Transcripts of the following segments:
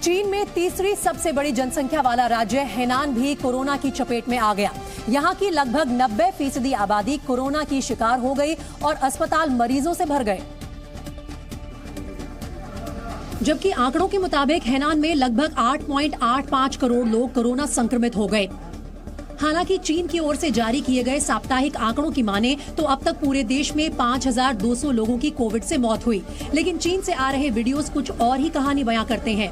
चीन में तीसरी सबसे बड़ी जनसंख्या वाला राज्य हेनान भी कोरोना की चपेट में आ गया। यहाँ की लगभग 90% आबादी कोरोना की शिकार हो गई और अस्पताल मरीजों से भर गए। जबकि आंकड़ों के मुताबिक हेनान में लगभग 8.85 करोड़ लोग कोरोना संक्रमित हो गए। हालांकि चीन की ओर से जारी किए गए साप्ताहिक आंकड़ों की माने तो अब तक पूरे देश में 5,200 लोगों की कोविड से मौत हुई। लेकिन चीन से आ रहे वीडियोस कुछ और ही कहानी बयां करते हैं।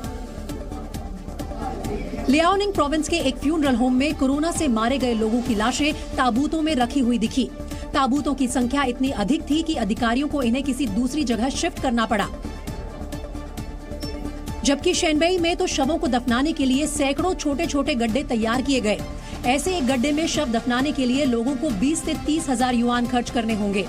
लियाओनिंग प्रोविंस के एक फ्यूनरल होम में कोरोना से मारे गए लोगों की लाशें ताबूतों में रखी हुई दिखी। ताबूतों की संख्या इतनी अधिक थी कि अधिकारियों को इन्हें किसी दूसरी जगह शिफ्ट करना पड़ा। जबकि शेनबेई में तो शवों को दफनाने के लिए सैकड़ों छोटे छोटे गड्ढे तैयार किए गए। ऐसे एक गड्ढे में शव दफनाने के लिए लोगों को 20 से 30 हजार युआन खर्च करने होंगे।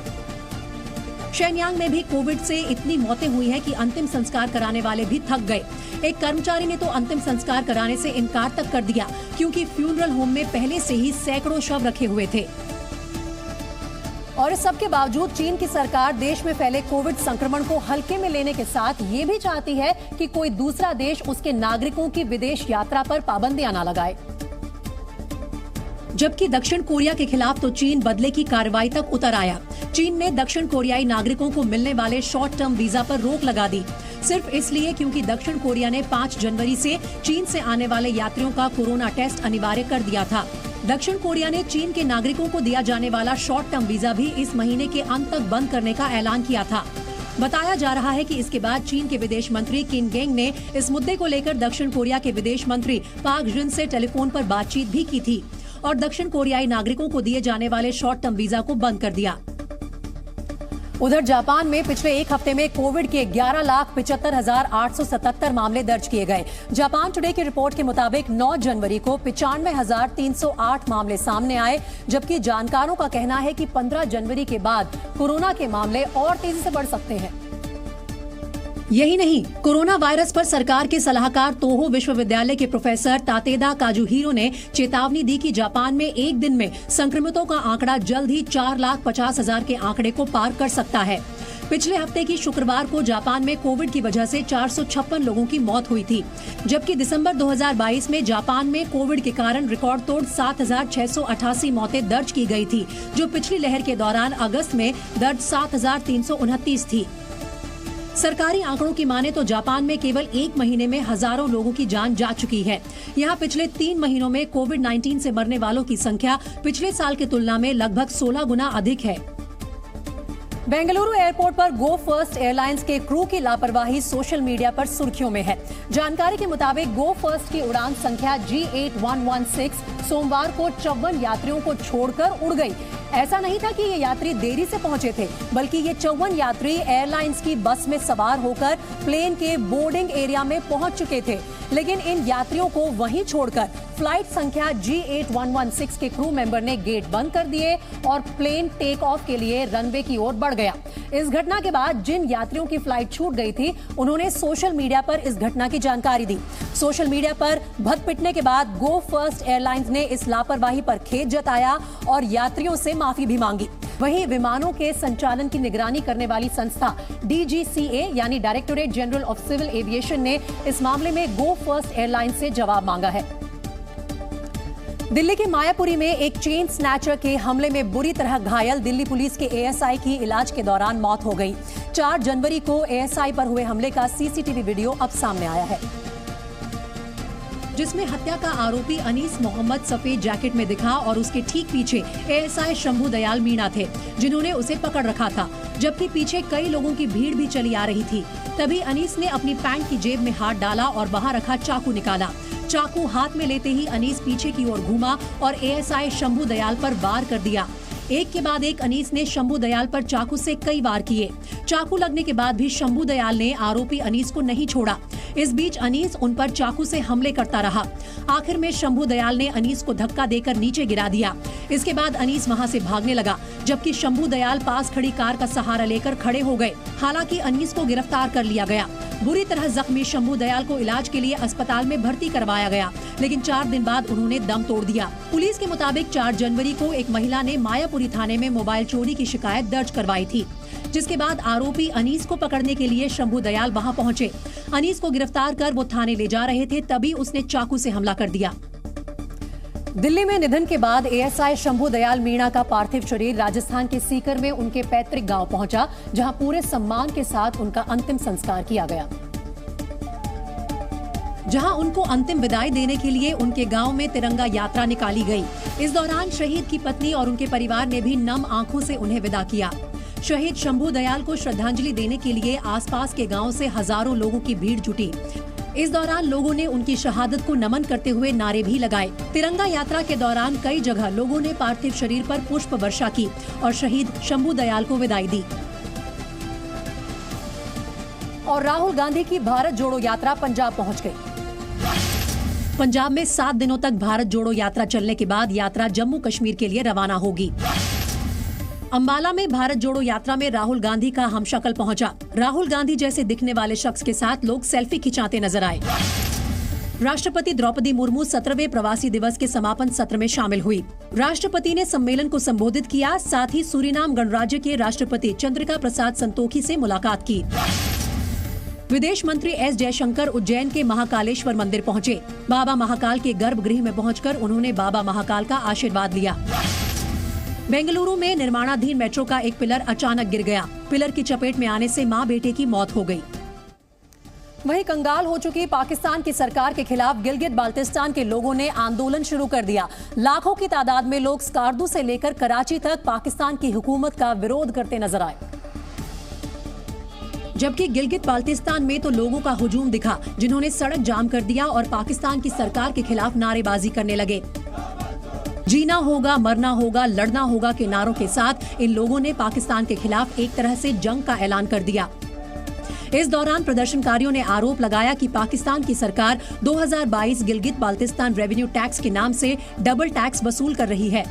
शेनयांग में भी कोविड से इतनी मौतें हुई हैं कि अंतिम संस्कार कराने वाले भी थक गए। एक कर्मचारी ने तो अंतिम संस्कार कराने से इनकार तक कर दिया क्योंकि फ्यूनरल होम में पहले से ही सैकड़ों शव रखे हुए थे। और इस सब के बावजूद चीन की सरकार देश में फैले कोविड संक्रमण को हल्के में लेने के साथ ये भी चाहती है कि कोई दूसरा देश उसके नागरिकों की विदेश यात्रा पर पाबंदियां न लगाए। जबकि दक्षिण कोरिया के खिलाफ तो चीन बदले की कार्रवाई तक उतर आया। चीन ने दक्षिण कोरियाई नागरिकों को मिलने वाले शॉर्ट टर्म वीजा पर रोक लगा दी, सिर्फ इसलिए क्योंकि दक्षिण कोरिया ने 5 जनवरी से चीन से आने वाले यात्रियों का कोरोना टेस्ट अनिवार्य कर दिया था। दक्षिण कोरिया ने चीन के नागरिकों को दिया जाने वाला शॉर्ट टर्म वीजा भी इस महीने के अंत तक बंद करने का ऐलान किया था। बताया जा रहा है कि इसके बाद चीन के विदेश मंत्री किम गेंग ने इस मुद्दे को लेकर दक्षिण कोरिया के विदेश मंत्री पाक जुन से टेलीफोन पर बातचीत भी की थी और दक्षिण कोरियाई नागरिकों को दिए जाने वाले शॉर्ट टर्म वीजा को बंद कर दिया। उधर जापान में पिछले एक हफ्ते में कोविड के 11,75,877 मामले दर्ज किए गए। जापान टुडे की रिपोर्ट के मुताबिक 9 जनवरी को 95,308 मामले सामने आए, जबकि जानकारों का कहना है कि 15 जनवरी के बाद कोरोना के मामले और तेजी से बढ़ सकते हैं। यही नहीं, कोरोना वायरस पर सरकार के सलाहकार तोहो विश्वविद्यालय के प्रोफेसर तातेदा काजुहिरो ने चेतावनी दी कि जापान में एक दिन में संक्रमितों का आंकड़ा जल्द ही 4,50,000 के आंकड़े को पार कर सकता है। पिछले हफ्ते की शुक्रवार को जापान में कोविड की वजह से 456 लोगों की मौत हुई थी, जबकि दिसंबर 2022 में जापान में कोविड के कारण रिकॉर्ड तोड़ 7,688 मौतें दर्ज की गई थी, जो पिछली लहर के दौरान अगस्त में दर्ज 7,329 थी। सरकारी आंकड़ों की माने तो जापान में केवल एक महीने में हजारों लोगों की जान जा चुकी है। यहाँ पिछले 3 महीनों में कोविड-19 से मरने वालों की संख्या पिछले साल की तुलना में लगभग 16 गुना अधिक है। बेंगलुरु एयरपोर्ट पर गो फर्स्ट एयरलाइंस के क्रू की लापरवाही सोशल मीडिया पर सुर्खियों में है। जानकारी के मुताबिक गो फर्स्ट की उड़ान संख्या G8116 सोमवार को 54 यात्रियों को छोड़कर उड़ गई। ऐसा नहीं था कि ये यात्री देरी से पहुंचे थे, बल्कि ये 54 यात्री एयरलाइंस की बस में सवार होकर प्लेन के बोर्डिंग एरिया में पहुंच चुके थे। लेकिन इन यात्रियों को वहीं छोड़कर फ्लाइट संख्या G8116 के क्रू मेंबर ने गेट बंद कर दिए और प्लेन टेक ऑफ के लिए रनवे की ओर बढ़ गया। इस घटना के बाद जिन यात्रियों की फ्लाइट छूट गई थी, उन्होंने सोशल मीडिया पर इस घटना की जानकारी दी। सोशल मीडिया पर भद पिटने के बाद गो फर्स्ट एयरलाइंस ने इस लापरवाही पर खेद जताया और यात्रियों से माफी भी मांगी। वहीं विमानों के संचालन की निगरानी करने वाली संस्था DGCA यानी directorate general of civil aviation ने इस मामले में गो फर्स्ट एयरलाइंस से जवाब मांगा है। दिल्ली के मायापुरी में एक चेन स्नैचर के हमले में बुरी तरह घायल दिल्ली पुलिस के ASI की इलाज के दौरान मौत हो गई। 4 जनवरी को ASI पर हुए हमले का CCTV वीडियो अब सामने आया है, जिसमें हत्या का आरोपी अनीस मोहम्मद सफेद जैकेट में दिखा और उसके ठीक पीछे ASI शंभू दयाल मीणा थे, जिन्होंने उसे पकड़ रखा था, जबकि पीछे कई लोगों की भीड़ भी चली आ रही थी। तभी अनीस ने अपनी पैंट की जेब में हाथ डाला और वहां रखा चाकू निकाला। चाकू हाथ में लेते ही अनीस पीछे की ओर घूमा और ASI शंभू दयाल पर वार कर दिया। एक के बाद एक अनीस ने शंभू दयाल पर चाकू से कई वार किए। चाकू लगने के बाद भी शंभू दयाल ने आरोपी अनीस को नहीं छोड़ा। इस बीच अनीस उन पर चाकू से हमले करता रहा। आखिर में शंभू दयाल ने अनीस को धक्का देकर नीचे गिरा दिया। इसके बाद अनीस वहां से भागने लगा, जबकि शंभू दयाल पास खड़ी कार का सहारा लेकर खड़े हो गए। हालांकि अनीस को गिरफ्तार कर लिया गया। बुरी तरह जख्मी शंभू दयाल को इलाज के लिए अस्पताल में भर्ती करवाया गया, लेकिन 4 दिन बाद उन्होंने दम तोड़ दिया। पुलिस के मुताबिक 4 जनवरी को एक महिला ने मायापुरी थाने में मोबाइल चोरी की शिकायत दर्ज करवाई थी। जिसके बाद आरोपी अनीस को पकड़ने के लिए शंभू दयाल वहां पहुंचे। अनीस को गिरफ्तार कर वो थाने ले जा रहे थे, तभी उसने चाकू से हमला कर दिया। दिल्ली में निधन के बाद एएसआई शंभू दयाल मीणा का पार्थिव शरीर राजस्थान के सीकर में उनके पैतृक गांव पहुंचा, जहां पूरे सम्मान के साथ उनका अंतिम संस्कार किया गया। जहां उनको अंतिम विदाई देने के लिए उनके गांव में तिरंगा यात्रा निकाली गई। इस दौरान शहीद की पत्नी और उनके परिवार ने भी नम आंखों से उन्हें विदा किया। शहीद शंभू दयाल को श्रद्धांजलि देने के लिए आसपास के गांव से हजारों लोगों की भीड़ जुटी। इस दौरान लोगों ने उनकी शहादत को नमन करते हुए नारे भी लगाए। तिरंगा यात्रा के दौरान कई जगह लोगों ने पार्थिव शरीर पर पुष्प वर्षा की और शहीद शंभू दयाल को विदाई दी। और राहुल गांधी की भारत जोड़ो यात्रा पंजाब पहुंच गई। पंजाब में 7 दिनों तक भारत जोड़ो यात्रा चलने के बाद यात्रा जम्मू कश्मीर के लिए रवाना होगी। अंबाला में भारत जोड़ो यात्रा में राहुल गांधी का हमशक्ल पहुंचा। राहुल गांधी जैसे दिखने वाले शख्स के साथ लोग सेल्फी खिंचाते नजर आए। राष्ट्रपति द्रौपदी मुर्मू 17वें प्रवासी दिवस के समापन सत्र में शामिल हुई। राष्ट्रपति ने सम्मेलन को संबोधित किया, साथ ही सूरीनाम गणराज्य के राष्ट्रपति चंद्रिका प्रसाद संतोखी से मुलाकात की। विदेश मंत्री एस जयशंकर उज्जैन के महाकालेश्वर मंदिर पहुंचे। बाबा महाकाल के गर्भगृह में पहुंचकर उन्होंने बाबा महाकाल का आशीर्वाद लिया। बेंगलुरु में निर्माणाधीन मेट्रो का एक पिलर अचानक गिर गया। पिलर की चपेट में आने से मां बेटे की मौत हो गई। वहीं कंगाल हो चुकी पाकिस्तान की सरकार के खिलाफ गिलगित बाल्टिस्तान के लोगों ने आंदोलन शुरू कर दिया। लाखों की तादाद में लोग स्कार्दू से लेकर कराची तक पाकिस्तान की हुकूमत का विरोध करते नजर आए। जबकि गिलगित बाल्टिस्तान में तो लोगों का हुजूम दिखा, जिन्होंने सड़क जाम कर दिया और पाकिस्तान की सरकार के खिलाफ नारेबाजी करने लगे। जीना होगा, मरना होगा, लड़ना होगा के नारों के साथ इन लोगों ने पाकिस्तान के खिलाफ एक तरह से जंग का ऐलान कर दिया। इस दौरान प्रदर्शनकारियों ने आरोप लगाया कि पाकिस्तान की सरकार 2022 गिलगित बाल्टिस्तान रेवेन्यू टैक्स के नाम से डबल टैक्स वसूल कर रही है।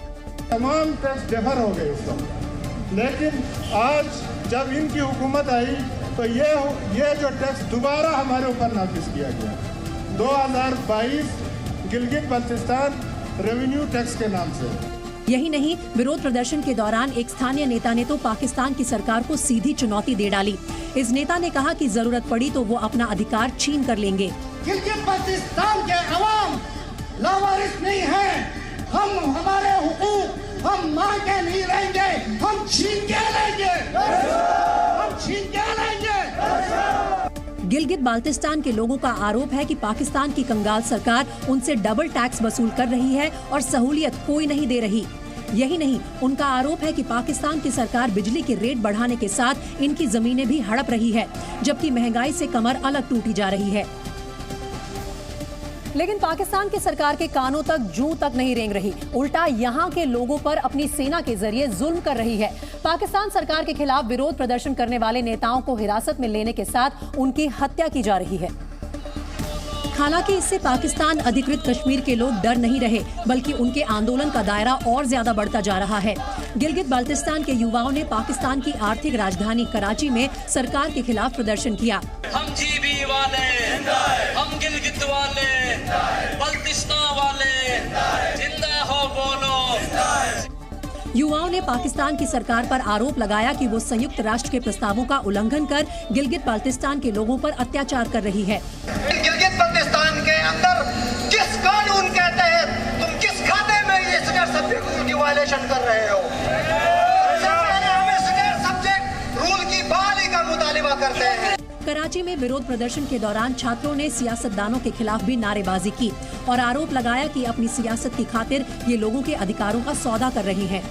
तमाम टैक्स डेफर हो गए इस वक्त, लेकिन आज जब इनकी हुकूमत आई तो ये जो टैक्स दोबारा हमारे ऊपर नाफिज किया गया 2022 गिलगित बाल्टिस्तान रेवेन्यू टैक्स के नाम से। यही नहीं, विरोध प्रदर्शन के दौरान एक स्थानीय नेता ने तो पाकिस्तान की सरकार को सीधी चुनौती दे डाली। इस नेता ने कहा कि जरूरत पड़ी तो वो अपना अधिकार छीन कर लेंगे। गिलगित बाल्टिस्तान के अवाम लावारिस नहीं है। हम हमारे हुकूक हम मांग के नहीं रहेंगे, हम छीन के लेंगे, हम छीन के लेंगे। गिलगित बाल्टिस्तान के लोगों का आरोप है कि पाकिस्तान की कंगाल सरकार उनसे डबल टैक्स वसूल कर रही है और सहूलियत कोई नहीं दे रही। यही नहीं, उनका आरोप है कि पाकिस्तान की सरकार बिजली के रेट बढ़ाने के साथ इनकी जमीनें भी हड़प रही है, जबकि महंगाई से कमर अलग टूटी जा रही है। लेकिन पाकिस्तान की सरकार के कानों तक जूं तक नहीं रेंग रही, उल्टा यहां के लोगों पर अपनी सेना के जरिए जुल्म कर रही है। पाकिस्तान सरकार के खिलाफ विरोध प्रदर्शन करने वाले नेताओं को हिरासत में लेने के साथ उनकी हत्या की जा रही है। हालांकि इससे पाकिस्तान अधिकृत कश्मीर के लोग डर नहीं रहे, बल्कि उनके आंदोलन का दायरा और ज्यादा बढ़ता जा रहा है। गिलगित बाल्टिस्तान के युवाओं ने पाकिस्तान की आर्थिक राजधानी कराची में सरकार के खिलाफ प्रदर्शन किया। हम जीबी वाले, हम गिलगित वाले, बाल्टिस्तान वाले, जिंदा हो बोलो। युवाओं ने पाकिस्तान की सरकार पर आरोप लगाया कि वो संयुक्त राष्ट्र के प्रस्तावों का उल्लंघन कर गिलगित बाल्टिस्तान के लोगों पर अत्याचार कर रही है। गिलगित बाल्टिस्तान के अंदर किस कानून के तहत तुम किस खाते में ये सब्जेक्ट की वायलेशन कर रहे हो? हमें सब्जेक्ट रूल की बहाली का मुतालिबा करते हैं। कराची में विरोध प्रदर्शन के दौरान छात्रों ने सियासतदानों के खिलाफ भी नारेबाजी की और आरोप लगाया कि अपनी सियासत की खातिर ये लोगों के अधिकारों का सौदा कर रही हैं।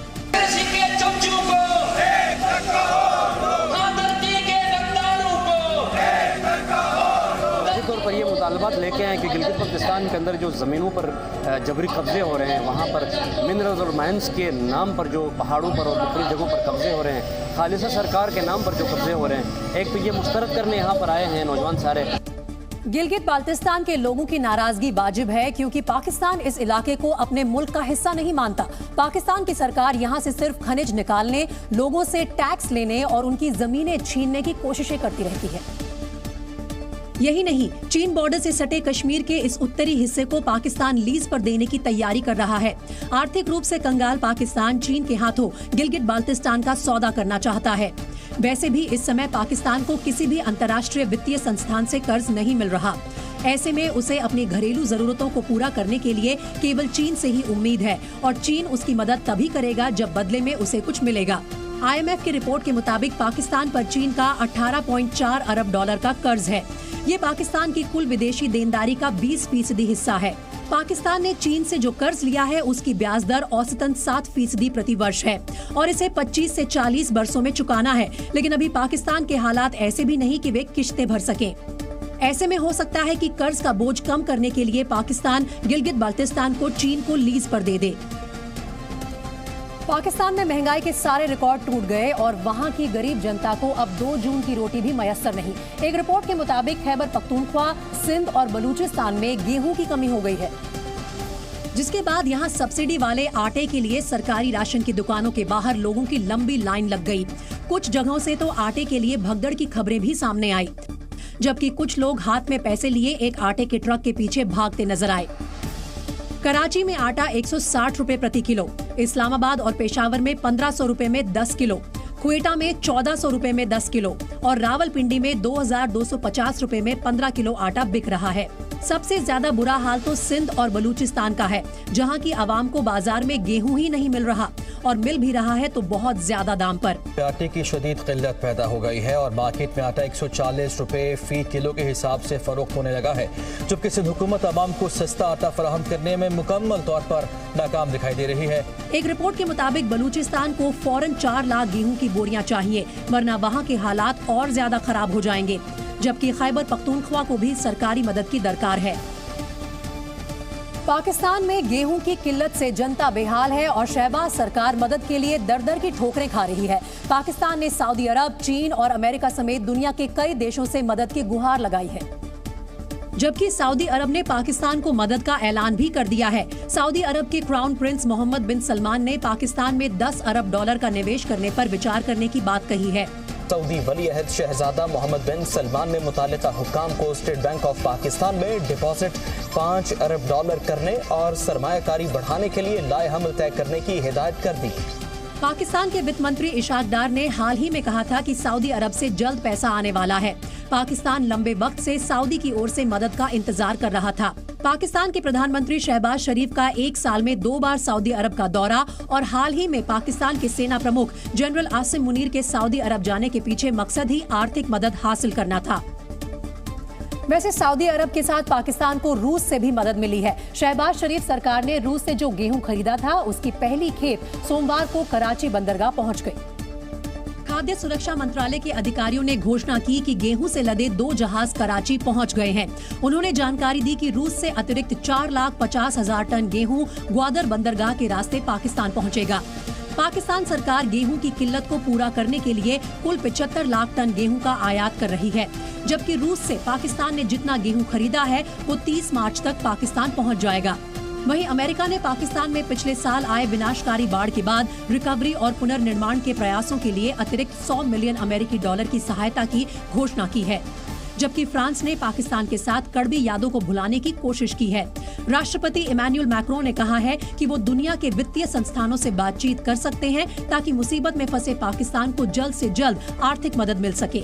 तौर पर ये मुतालबात लेके आए कि गिलगित बाल्टिस्तान के अंदर जो ज़मीनों पर जबरी कब्जे हो रहे हैं, वहाँ पर मिनरल्स और माइंस के नाम पर जो पहाड़ों पर और मुख्तलिफ जगहों पर कब्जे हो रहे हैं, खालिसा सरकार के नाम पर जो कब्जे हो रहे हैं, एक तो ये मुस्तरद करने यहाँ पर आए हैं नौजवान सारे। गिलगित बाल्टिस्तान के लोगों की नाराजगी वाजिब है, क्योंकि पाकिस्तान इस इलाके को अपने मुल्क का हिस्सा नहीं मानता। पाकिस्तान की सरकार यहाँ से सिर्फ खनिज निकालने, लोगों से टैक्स लेने और उनकी जमीनें छीनने की कोशिशें करती रहती है। यही नहीं, चीन बॉर्डर से सटे कश्मीर के इस उत्तरी हिस्से को पाकिस्तान लीज पर देने की तैयारी कर रहा है। आर्थिक रूप से कंगाल पाकिस्तान चीन के हाथों गिलगित बाल्टिस्तान का सौदा करना चाहता है। वैसे भी इस समय पाकिस्तान को किसी भी अंतर्राष्ट्रीय वित्तीय संस्थान से कर्ज नहीं मिल रहा। ऐसे में उसे अपनी घरेलू जरूरतों को पूरा करने के लिए केवल चीन से ही उम्मीद है और चीन उसकी मदद तभी करेगा जब बदले में उसे कुछ मिलेगा। IMF की रिपोर्ट के मुताबिक पाकिस्तान पर चीन का 18.4 अरब डॉलर का कर्ज है। ये पाकिस्तान की कुल विदेशी देनदारी का 20% हिस्सा है। पाकिस्तान ने चीन से जो कर्ज लिया है उसकी ब्याज दर औसतन 7% प्रति वर्ष है और इसे 25 से 40 वर्षों में चुकाना है। लेकिन अभी पाकिस्तान के हालात ऐसे भी नहीं कि वे किश्तें भर सकें। ऐसे में हो सकता है कि कर्ज का बोझ कम करने के लिए पाकिस्तान गिलगित बाल्टिस्तान को चीन को लीज पर दे दे। पाकिस्तान में महंगाई के सारे रिकॉर्ड टूट गए और वहां की गरीब जनता को अब 2 जून की रोटी भी मयस्सर नहीं। एक रिपोर्ट के मुताबिक खैबर पख्तूनख्वा, सिंध और बलूचिस्तान में गेहूं की कमी हो गई है, जिसके बाद यहां सब्सिडी वाले आटे के लिए सरकारी राशन की दुकानों के बाहर लोगों की लंबी लाइन लग गई। कुछ जगहों से तो आटे के लिए भगदड़ की खबरें भी सामने आई, जबकि कुछ लोग हाथ में पैसे लिए एक आटे के ट्रक के पीछे भागते नजर आए। कराची में आटा 160 रुपए प्रति किलो, इस्लामाबाद और पेशावर में 1500 रुपए में 10 किलो, क्वेटा में 1400 रुपए में 10 किलो और रावलपिंडी में 2250 रुपए में 15 किलो आटा बिक रहा है। सबसे ज्यादा बुरा हाल तो सिंध और बलूचिस्तान का है, जहां की आवाम को बाजार में गेहूं ही नहीं मिल रहा और मिल भी रहा है तो बहुत ज्यादा दाम पर। आटे की शदीद किल्लत पैदा हो गई है और मार्केट में आटा 140 रुपए फी किलो के हिसाब से फरोख्त होने लगा है, जबकि सिंध हुकूमत आवाम को सस्ता आटा फराहम करने में मुकम्मल तौर पर नाकाम दिखाई दे रही है। एक रिपोर्ट के मुताबिक बलूचिस्तान को फौरन 4 लाख गेहूं की बोरियां चाहिए, वरना वहां के हालात और ज्यादा खराब हो जाएंगे, जबकि खैबर पख्तूनख्वा को भी सरकारी मदद की दरकार है। पाकिस्तान में गेहूं की किल्लत से जनता बेहाल है और शहबाज सरकार मदद के लिए दर-दर की ठोकरें खा रही है। पाकिस्तान ने सऊदी अरब, चीन और अमेरिका समेत दुनिया के कई देशों से मदद की गुहार लगाई है, जबकि सऊदी अरब ने पाकिस्तान को मदद का ऐलान भी कर दिया है। सऊदी अरब के क्राउन प्रिंस मोहम्मद बिन सलमान ने पाकिस्तान में 10 अरब डॉलर का निवेश करने पर विचार करने की बात कही है। सऊदी वली अहद शहजादा मोहम्मद बिन सलमान ने मुतालिका हुक्काम को स्टेट बैंक ऑफ पाकिस्तान में डिपॉजिट 5 अरब डॉलर करने और सरमायाकारी बढ़ाने के लिए लाए-हमल तय करने की हिदायत कर दी। पाकिस्तान के वित्त मंत्री इशाक डार ने हाल ही में कहा था कि सऊदी अरब से जल्द पैसा आने वाला है। पाकिस्तान लंबे वक्त से सऊदी की ओर से मदद का इंतजार कर रहा था। पाकिस्तान के प्रधानमंत्री शहबाज शरीफ का 1 साल में 2 बार सऊदी अरब का दौरा और हाल ही में पाकिस्तान के सेना प्रमुख जनरल आसिम मुनीर के सऊदी अरब जाने के पीछे मकसद ही आर्थिक मदद हासिल करना था। वैसे सऊदी अरब के साथ पाकिस्तान को रूस से भी मदद मिली है। शहबाज शरीफ सरकार ने रूस से जो गेहूं खरीदा था उसकी पहली खेप सोमवार को कराची बंदरगाह पहुंच गई। खाद्य सुरक्षा मंत्रालय के अधिकारियों ने घोषणा की कि गेहूं से लदे 2 जहाज कराची पहुंच गए हैं। उन्होंने जानकारी दी कि रूस से अतिरिक्त 4,50,000 टन गेहूं ग्वादर बंदरगाह के रास्ते पाकिस्तान पहुंचेगा। पाकिस्तान सरकार गेहूं की किल्लत को पूरा करने के लिए कुल 75 लाख टन गेहूं का आयात कर रही है, जबकि रूस से पाकिस्तान ने जितना गेहूं खरीदा है वो 30 मार्च तक पाकिस्तान पहुंच जाएगा। वहीं अमेरिका ने पाकिस्तान में पिछले साल आए विनाशकारी बाढ़ के बाद रिकवरी और पुनर्निर्माण के प्रयासों के लिए अतिरिक्त 100 मिलियन अमेरिकी डॉलर की सहायता की घोषणा की है, जबकि फ्रांस ने पाकिस्तान के साथ कड़वी यादों को भुलाने की कोशिश की है। राष्ट्रपति इमैनुअल मैक्रोन ने कहा है कि वो दुनिया के वित्तीय संस्थानों से बातचीत कर सकते हैं ताकि मुसीबत में फंसे पाकिस्तान को जल्द से जल्द आर्थिक मदद मिल सके।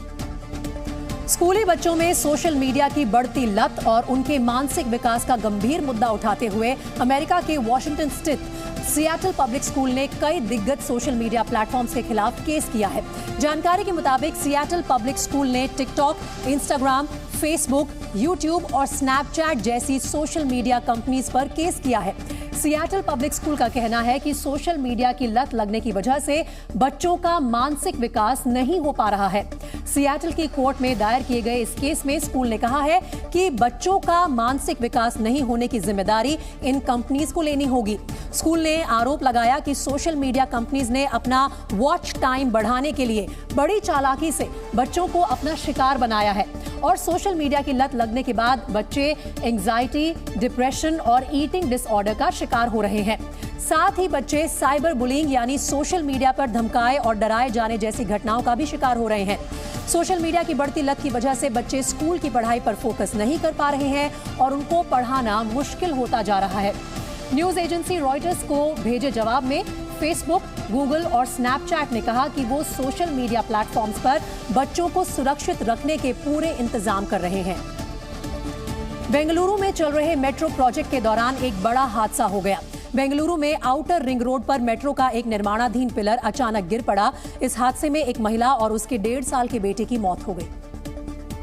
स्कूली बच्चों में सोशल मीडिया की बढ़ती लत और उनके मानसिक विकास का गंभीर मुद्दा उठाते हुए अमेरिका के वॉशिंगटन स्थित सियाटल पब्लिक स्कूल ने कई दिग्गज सोशल मीडिया प्लेटफॉर्म्स के खिलाफ केस किया है। जानकारी के मुताबिक सियाटल पब्लिक स्कूल ने टिकटॉक, इंस्टाग्राम, फेसबुक, यूट्यूब और स्नैपचैट जैसी सोशल मीडिया कंपनीज पर केस किया है। सियाटल पब्लिक स्कूल का कहना है कि सोशल मीडिया की लत लगने की वजह से बच्चों का मानसिक विकास नहीं हो पा रहा है। सियाटल की कोर्ट में दायर किए गए इस केस में स्कूल ने कहा है कि बच्चों का मानसिक विकास नहीं होने की जिम्मेदारी इन कंपनीज को लेनी होगी। स्कूल ने आरोप लगाया कि सोशल मीडिया कंपनीज ने अपना वॉच टाइम बढ़ाने के लिए बड़ी चालाकी से बच्चों को अपना शिकार बनाया है और सोशल मीडिया की लत लगने के बाद बच्चे एंजाइटी, डिप्रेशन और ईटिंग डिसऑर्डर का शिकार हो रहे हैं। साथ ही बच्चे साइबर बुलिंग यानी सोशल मीडिया पर धमकाए और डराए जाने जैसी घटनाओं का भी शिकार हो रहे हैं। सोशल मीडिया की बढ़ती लत की वजह से बच्चे स्कूल की पढ़ाई पर फोकस नहीं कर पा रहे हैं और उनको पढ़ाना मुश्किल होता जा रहा है। न्यूज एजेंसी रॉयटर्स को भेजे जवाब में फेसबुक, गूगल और स्नैपचैट ने कहा कि वो सोशल मीडिया प्लेटफॉर्म्स पर बच्चों को सुरक्षित रखने के पूरे इंतजाम कर रहे हैं। बेंगलुरु में चल रहे मेट्रो प्रोजेक्ट के दौरान एक बड़ा हादसा हो गया। बेंगलुरु में आउटर रिंग रोड पर मेट्रो का एक निर्माणाधीन पिलर अचानक गिर पड़ा। इस हादसे में एक महिला और उसके 1.5 साल के बेटे की मौत हो गई,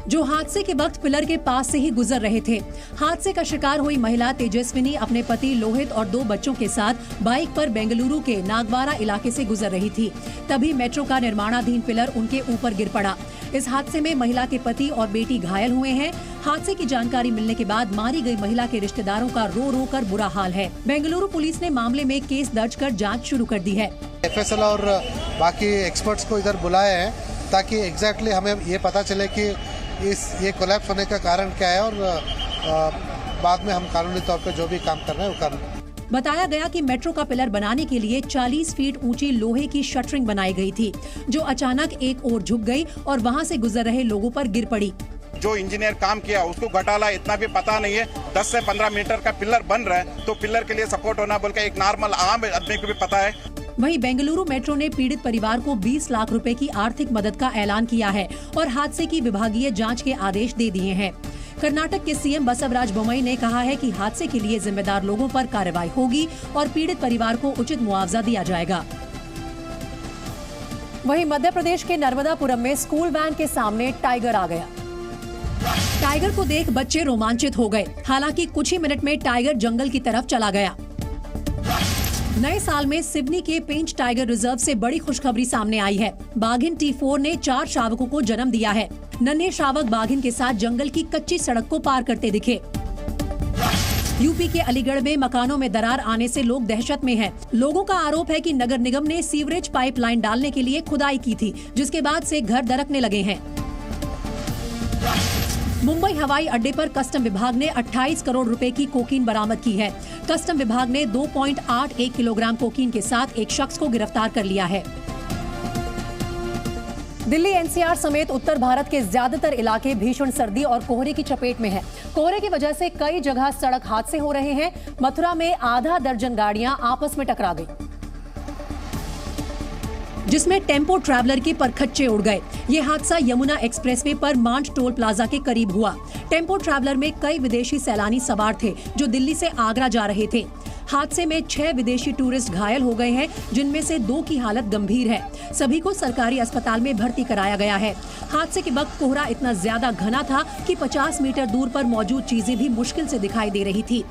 जो हादसे के वक्त पिलर के पास से ही गुजर रहे थे। हादसे का शिकार हुई महिला तेजस्विनी अपने पति लोहित और 2 बच्चों के साथ बाइक पर बेंगलुरु के नागवारा इलाके से गुजर रही थी। तभी मेट्रो का निर्माणाधीन पिलर उनके ऊपर गिर पड़ा। इस हादसे में महिला के पति और बेटी घायल हुए हैं। हादसे की जानकारी मिलने के बाद मारी गई महिला के रिश्तेदारों का रो रो कर बुरा हाल है। बेंगलुरु पुलिस ने मामले में केस दर्ज कर जाँच शुरू कर दी है। FSL और बाकी एक्सपर्ट्स को इधर बुलाए हैं ताकि एग्जैक्टली हमें ये पता चले कि ये कोलैप्स होने का कारण क्या है और बाद में हम कानूनी तौर पे जो भी काम कर रहे हैं वो कर। बताया गया कि मेट्रो का पिलर बनाने के लिए 40 फीट ऊंची लोहे की शटरिंग बनाई गई थी, जो अचानक एक ओर झुक गई और वहां से गुजर रहे लोगों पर गिर पड़ी। जो इंजीनियर काम किया उसको घटाला इतना भी पता नहीं है। 10 से 15 मीटर का पिलर बन रहा है तो पिलर के लिए सपोर्ट होना बोल के एक नॉर्मल आम आदमी को भी पता है। वहीं बेंगलुरु मेट्रो ने पीड़ित परिवार को 20 लाख रुपए की आर्थिक मदद का ऐलान किया है और हादसे की विभागीय जांच के आदेश दे दिए हैं। कर्नाटक के सीएम बसवराज बोम्मई ने कहा है कि हादसे के लिए जिम्मेदार लोगों पर कार्रवाई होगी और पीड़ित परिवार को उचित मुआवजा दिया जाएगा। वहीं मध्य प्रदेश के नर्मदापुरम में स्कूल वैन के सामने टाइगर आ गया। टाइगर को देख बच्चे रोमांचित हो गए। हालांकि कुछ ही मिनट में टाइगर जंगल की तरफ चला गया। नए साल में सिवनी के पेंच टाइगर रिजर्व से बड़ी खुशखबरी सामने आई है। बाघिन T4 ने 4 शावकों को जन्म दिया है। नन्हे शावक बाघिन के साथ जंगल की कच्ची सड़क को पार करते दिखे। यूपी के अलीगढ़ में मकानों में दरार आने से लोग दहशत में हैं। लोगों का आरोप है कि नगर निगम ने सीवरेज पाइपलाइन डालने के लिए खुदाई की थी, जिसके बाद से घर दरकने लगे हैं। मुंबई हवाई अड्डे पर कस्टम विभाग ने 28 करोड़ रुपए की कोकीन बरामद की है। कस्टम विभाग ने 2.81 किलोग्राम कोकीन के साथ एक शख्स को गिरफ्तार कर लिया है। दिल्ली NCR समेत उत्तर भारत के ज्यादातर इलाके भीषण सर्दी और कोहरे की चपेट में हैं। कोहरे की वजह से कई जगह सड़क हादसे हो रहे हैं। मथुरा में आधा दर्जन गाड़ियां आपस में टकरा गई, जिसमें टेम्पो ट्रैवलर के परखच्चे उड़ गए। ये हादसा यमुना एक्सप्रेसवे पर मांड टोल प्लाजा के करीब हुआ। टेम्पो ट्रैवलर में कई विदेशी सैलानी सवार थे जो दिल्ली से आगरा जा रहे थे। हादसे में 6 विदेशी टूरिस्ट घायल हो गए हैं, जिनमें से 2 की हालत गंभीर है। सभी को सरकारी अस्पताल में भर्ती कराया गया है। हादसे के वक्त कोहरा इतना ज्यादा घना था कि 50 मीटर दूर पर मौजूद चीजें भी मुश्किल से दिखाई दे रही थी।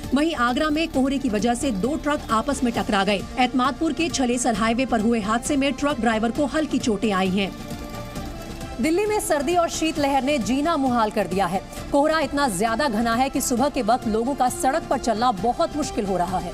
वहीं आगरा में कोहरे की वजह से 2 ट्रक आपस में टकरा गए। एतमादपुर के छलेसर हाईवे पर हुए हादसे में ट्रक ड्राइवर को हल्की चोटें आई हैं। दिल्ली में सर्दी और शीतलहर ने जीना मुहाल कर दिया है। कोहरा इतना ज्यादा घना है कि सुबह के वक्त लोगों का सड़क पर चलना बहुत मुश्किल हो रहा है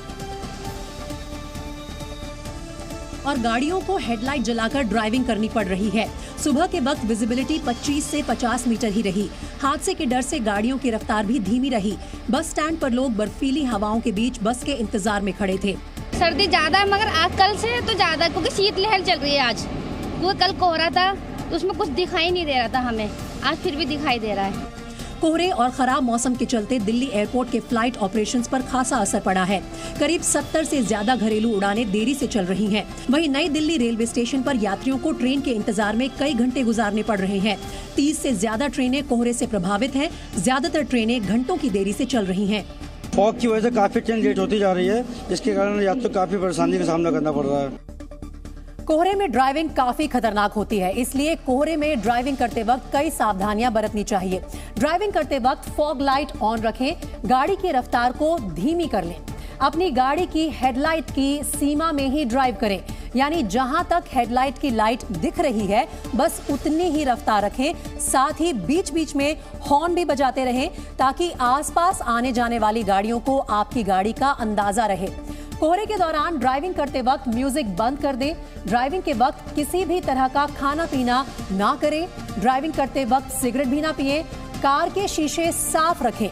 और गाड़ियों को हेडलाइट जलाकर ड्राइविंग करनी पड़ रही है। सुबह के वक्त विजिबिलिटी 25 से 50 मीटर ही रही। हादसे के डर से गाड़ियों की रफ्तार भी धीमी रही। बस स्टैंड पर लोग बर्फीली हवाओं के बीच बस के इंतजार में खड़े थे। सर्दी ज्यादा है मगर आज कल से तो ज्यादा, क्योंकि शीतलहर चल रही है आज। वो कल कोहरा था, उसमें कुछ दिखाई नहीं दे रहा था हमें, आज फिर भी दिखाई दे रहा है। कोहरे और खराब मौसम के चलते दिल्ली एयरपोर्ट के फ्लाइट ऑपरेशंस पर खासा असर पड़ा है। करीब 70 से ज्यादा घरेलू उड़ानें देरी से चल रही हैं। वहीं नई दिल्ली रेलवे स्टेशन पर यात्रियों को ट्रेन के इंतजार में कई घंटे गुजारने पड़ रहे हैं। 30 से ज्यादा ट्रेनें कोहरे से प्रभावित हैं। ज्यादातर ट्रेनें घंटों की देरी से चल रही हैं। फॉग की वजह से काफी ट्रेन लेट होती जा रही है, जिसके कारण यात्रियों को काफी परेशानी का सामना करना पड़ रहा है। कोहरे में ड्राइविंग काफी खतरनाक होती है, इसलिए कोहरे में ड्राइविंग करते वक्त कई सावधानियां बरतनी चाहिए। ड्राइविंग करते वक्त फॉग लाइट ऑन रखें, गाड़ी की रफ्तार को धीमी कर लें। अपनी गाड़ी की हेडलाइट की सीमा में ही ड्राइव करें, यानी जहां तक हेडलाइट की लाइट दिख रही है बस उतनी ही रफ्तार रखें। साथ ही बीच बीच में हॉर्न भी बजाते रहें ताकि आसपास आने जाने वाली गाड़ियों को आपकी गाड़ी का अंदाजा रहे। कोहरे के दौरान ड्राइविंग करते वक्त म्यूजिक बंद कर दें। ड्राइविंग के वक्त किसी भी तरह का खाना पीना ना करें। ड्राइविंग करते वक्त सिगरेट भी ना पिएं। कार के शीशे साफ रखें।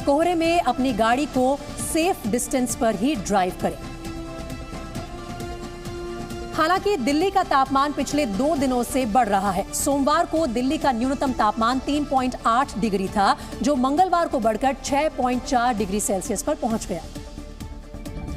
कोहरे में अपनी गाड़ी को सेफ डिस्टेंस पर ही ड्राइव करें। हालांकि दिल्ली का तापमान पिछले 2 दिनों से बढ़ रहा है। सोमवार को दिल्ली का न्यूनतम तापमान 3.8 डिग्री था, जो मंगलवार को बढ़कर 6.4 डिग्री सेल्सियस पर पहुंच गया।